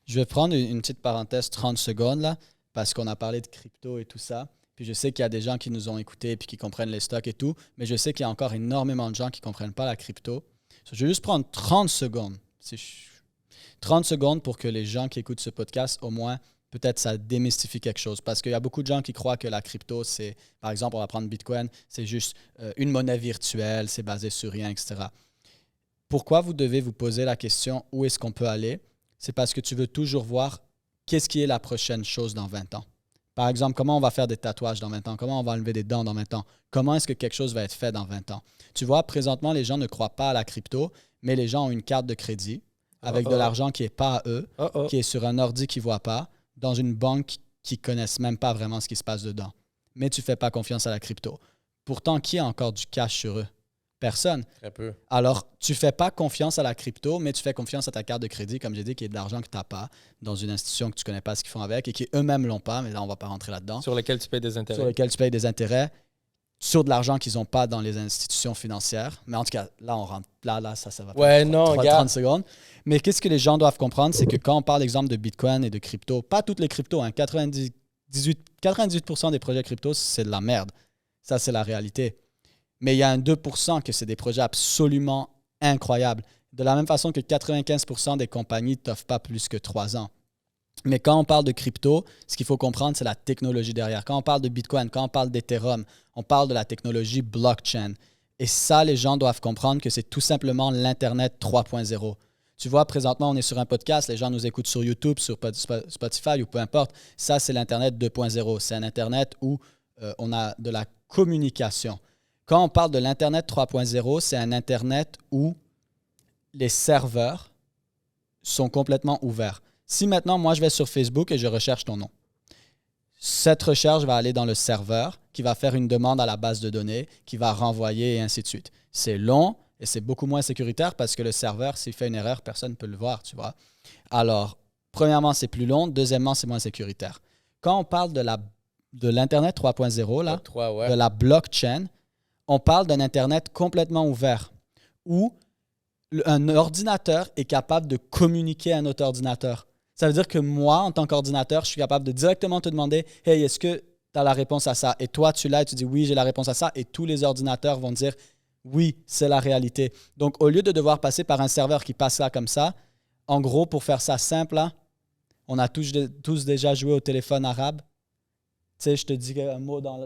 C: Je vais prendre une petite parenthèse 30 secondes là, parce qu'on a parlé de crypto et tout ça. Puis je sais qu'il y a des gens qui nous ont écoutés et qui comprennent les stocks et tout, mais je sais qu'il y a encore énormément de gens qui ne comprennent pas la crypto. So, je vais juste prendre 30 secondes. 30 secondes pour que les gens qui écoutent ce podcast, au moins, peut-être ça démystifie quelque chose. Parce qu'il y a beaucoup de gens qui croient que la crypto, c'est, par exemple, on va prendre Bitcoin, c'est juste une monnaie virtuelle, c'est basé sur rien, etc. Pourquoi vous devez vous poser la question où est-ce qu'on peut aller? C'est parce que tu veux toujours voir qu'est-ce qui est la prochaine chose dans 20 ans. Par exemple, comment on va faire des tatouages dans 20 ans? Comment on va enlever des dents dans 20 ans? Comment est-ce que quelque chose va être fait dans 20 ans? Tu vois, présentement, les gens ne croient pas à la crypto, mais les gens ont une carte de crédit avec de l'argent qui n'est pas à eux, qui est sur un ordi qu'ils ne voient pas, dans une banque qui ne connaissent même pas vraiment ce qui se passe dedans. Mais tu ne fais pas confiance à la crypto. Pourtant, qui a encore du cash sur eux? Personne.
A: Très peu.
C: Alors, tu ne fais pas confiance à la crypto, mais tu fais confiance à ta carte de crédit, comme j'ai dit, qui est de l'argent que tu n'as pas, dans une institution que tu ne connais pas ce qu'ils font avec et qui eux-mêmes ne l'ont pas, mais là, on ne va pas rentrer là-dedans.
B: Sur lesquels tu payes des intérêts.
C: Sur lequel tu payes des intérêts, sur de l'argent qu'ils n'ont pas dans les institutions financières. Mais en tout cas, là, on rentre. Là, ça va
A: Ouais,
C: prendre
A: non,
C: 30
A: regarde.
C: secondes. Mais qu'est-ce que les gens doivent comprendre, c'est que quand on parle, exemple, de Bitcoin et de crypto, pas toutes les cryptos, 98% des projets crypto, c'est de la merde. Ça, c'est la réalité. Mais il y a un 2% que c'est des projets absolument incroyables. De la même façon que 95% des compagnies ne t'offrent pas plus que 3 ans. Mais quand on parle de crypto, ce qu'il faut comprendre, c'est la technologie derrière. Quand on parle de Bitcoin, quand on parle d'Ethereum, on parle de la technologie blockchain. Et ça, les gens doivent comprendre que c'est tout simplement l'Internet 3.0. Tu vois, présentement, on est sur un podcast, les gens nous écoutent sur YouTube, sur Spotify ou peu importe. Ça, c'est l'Internet 2.0. C'est un Internet où on a de la communication. Quand on parle de l'Internet 3.0, c'est un Internet où les serveurs sont complètement ouverts. Si maintenant, moi, je vais sur Facebook et je recherche ton nom, cette recherche va aller dans le serveur qui va faire une demande à la base de données, qui va renvoyer et ainsi de suite. C'est long et c'est beaucoup moins sécuritaire parce que le serveur, s'il fait une erreur, personne ne peut le voir, tu vois. Alors, premièrement, c'est plus long. Deuxièmement, c'est moins sécuritaire. Quand on parle de l'Internet 3.0, là, de la blockchain, on parle d'un Internet complètement ouvert où un ordinateur est capable de communiquer à un autre ordinateur. Ça veut dire que moi, en tant qu'ordinateur, je suis capable de directement te demander « Hey, est-ce que tu as la réponse à ça? » Et toi, tu l'as et tu dis « Oui, j'ai la réponse à ça. » Et tous les ordinateurs vont dire « Oui, c'est la réalité. » Donc, au lieu de devoir passer par un serveur qui passe là comme ça, en gros, pour faire ça simple, là, on a tous déjà joué au téléphone arabe. Tu sais, je te dis un mot dans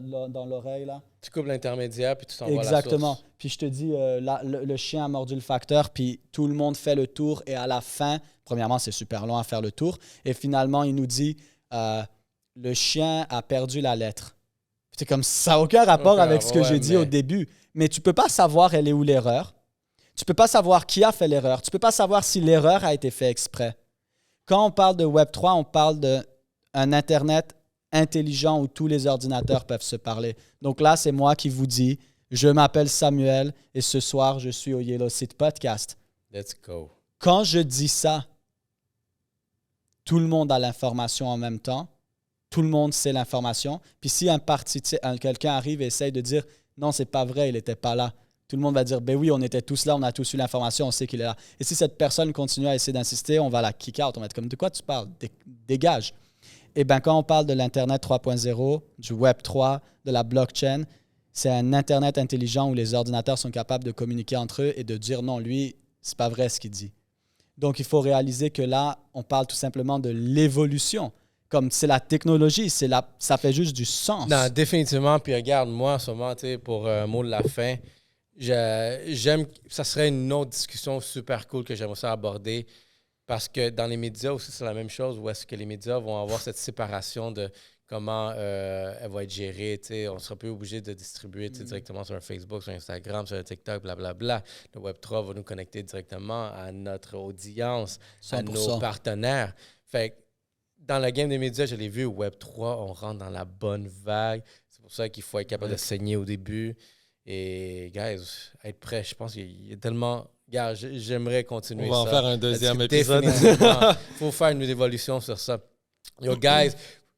C: l'oreille, là.
A: Tu coupes l'intermédiaire, puis tu t'envoies la source.
C: Exactement. Puis je te dis, le chien a mordu le facteur, puis tout le monde fait le tour. Et à la fin, premièrement, c'est super long à faire le tour. Et finalement, il nous dit, le chien a perdu la lettre. C'est comme ça n'a aucun rapport avec ce que j'ai dit au début. Mais tu ne peux pas savoir elle est où l'erreur. Tu ne peux pas savoir qui a fait l'erreur. Tu ne peux pas savoir si l'erreur a été faite exprès. Quand on parle de Web3, on parle d'un Internet intelligent où tous les ordinateurs peuvent se parler. Donc là, c'est moi qui vous dis, je m'appelle Samuel et ce soir, je suis au Yellow Seat Podcast.
A: Let's go.
C: Quand je dis ça, tout le monde a l'information en même temps. Tout le monde sait l'information. Puis si quelqu'un arrive et essaye de dire « Non, c'est pas vrai, il n'était pas là », tout le monde va dire « Ben oui, on était tous là, on a tous eu l'information, on sait qu'il est là. » Et si cette personne continue à essayer d'insister, on va la kick out. On va être comme « De quoi tu parles? Dégage. » Et bien, quand on parle de l'Internet 3.0, du Web 3, de la blockchain, c'est un Internet intelligent où les ordinateurs sont capables de communiquer entre eux et de dire « Non, lui, c'est pas vrai ce qu'il dit. » Donc, il faut réaliser que là, on parle tout simplement de l'évolution. Comme c'est la technologie, ça fait juste du sens.
A: Non, définitivement. Puis regarde, moi, en ce moment, pour un mot de la fin, j'aime. Ça serait une autre discussion super cool que j'aimerais ça aborder. Parce que dans les médias aussi, c'est la même chose. Où est-ce que les médias vont avoir cette séparation de comment elle va être gérée. On ne sera plus obligé de distribuer directement sur un Facebook, sur Instagram, sur un TikTok, blablabla. Le Web3 va nous connecter directement à notre audience,
C: 100%.
A: à nos partenaires. Fait que dans la game des médias, je l'ai vu, Web3, on rentre dans la bonne vague. C'est pour ça qu'il faut être capable de saigner au début. Et, guys, être prêt, je pense qu'il y a tellement... Gars, j'aimerais continuer ça.
B: On va en faire un deuxième épisode.
A: Il faut faire une évolution sur ça. Yo, guys,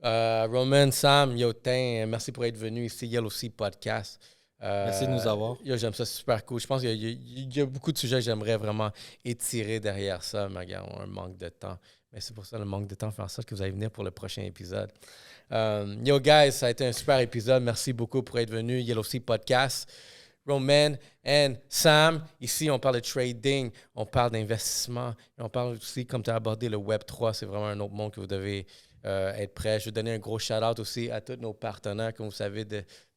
A: Roman, Sam, yo, merci pour être venu ici, Yellow Seat Podcast.
B: Merci de nous avoir.
A: Yo, j'aime ça, c'est super cool. Je pense qu'il y a beaucoup de sujets que j'aimerais vraiment étirer derrière ça, mais regarde, on a un manque de temps. Mais c'est pour ça, le manque de temps fait en sorte que vous allez venir pour le prochain épisode. Yo, guys, ça a été un super épisode. Merci beaucoup pour être venu, Yellow Seat Podcast. Roman and Sam, ici, on parle de trading, on parle d'investissement, et on parle aussi, comme tu as abordé, le Web3. C'est vraiment un autre monde que vous devez être prêt. Je vais donner un gros shout-out aussi à tous nos partenaires, comme vous savez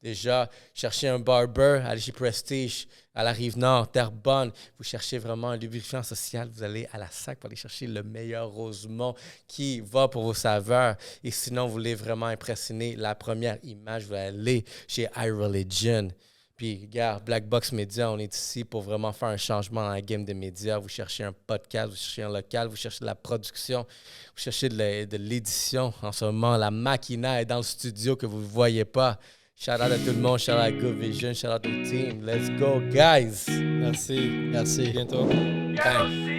A: déjà. Cherchez un barber, allez chez Prestige, à la Rive-Nord, Terrebonne. Vous cherchez vraiment un lubrifiant social, vous allez à la SAC pour aller chercher le meilleur Rosemont qui va pour vos saveurs. Et sinon, vous voulez vraiment impressionner la première image, vous allez chez iReligion. Puis, regarde, Black Box Media, on est ici pour vraiment faire un changement dans la game des médias. Vous cherchez un podcast, vous cherchez un local, vous cherchez de la production, vous cherchez de l'édition. En ce moment, la machina est dans le studio que vous ne voyez pas. Shout out à tout le monde, shout out à Good Vision, shout out au team. Let's go, guys!
B: Merci.
C: Merci.
B: À bientôt.
A: Bye.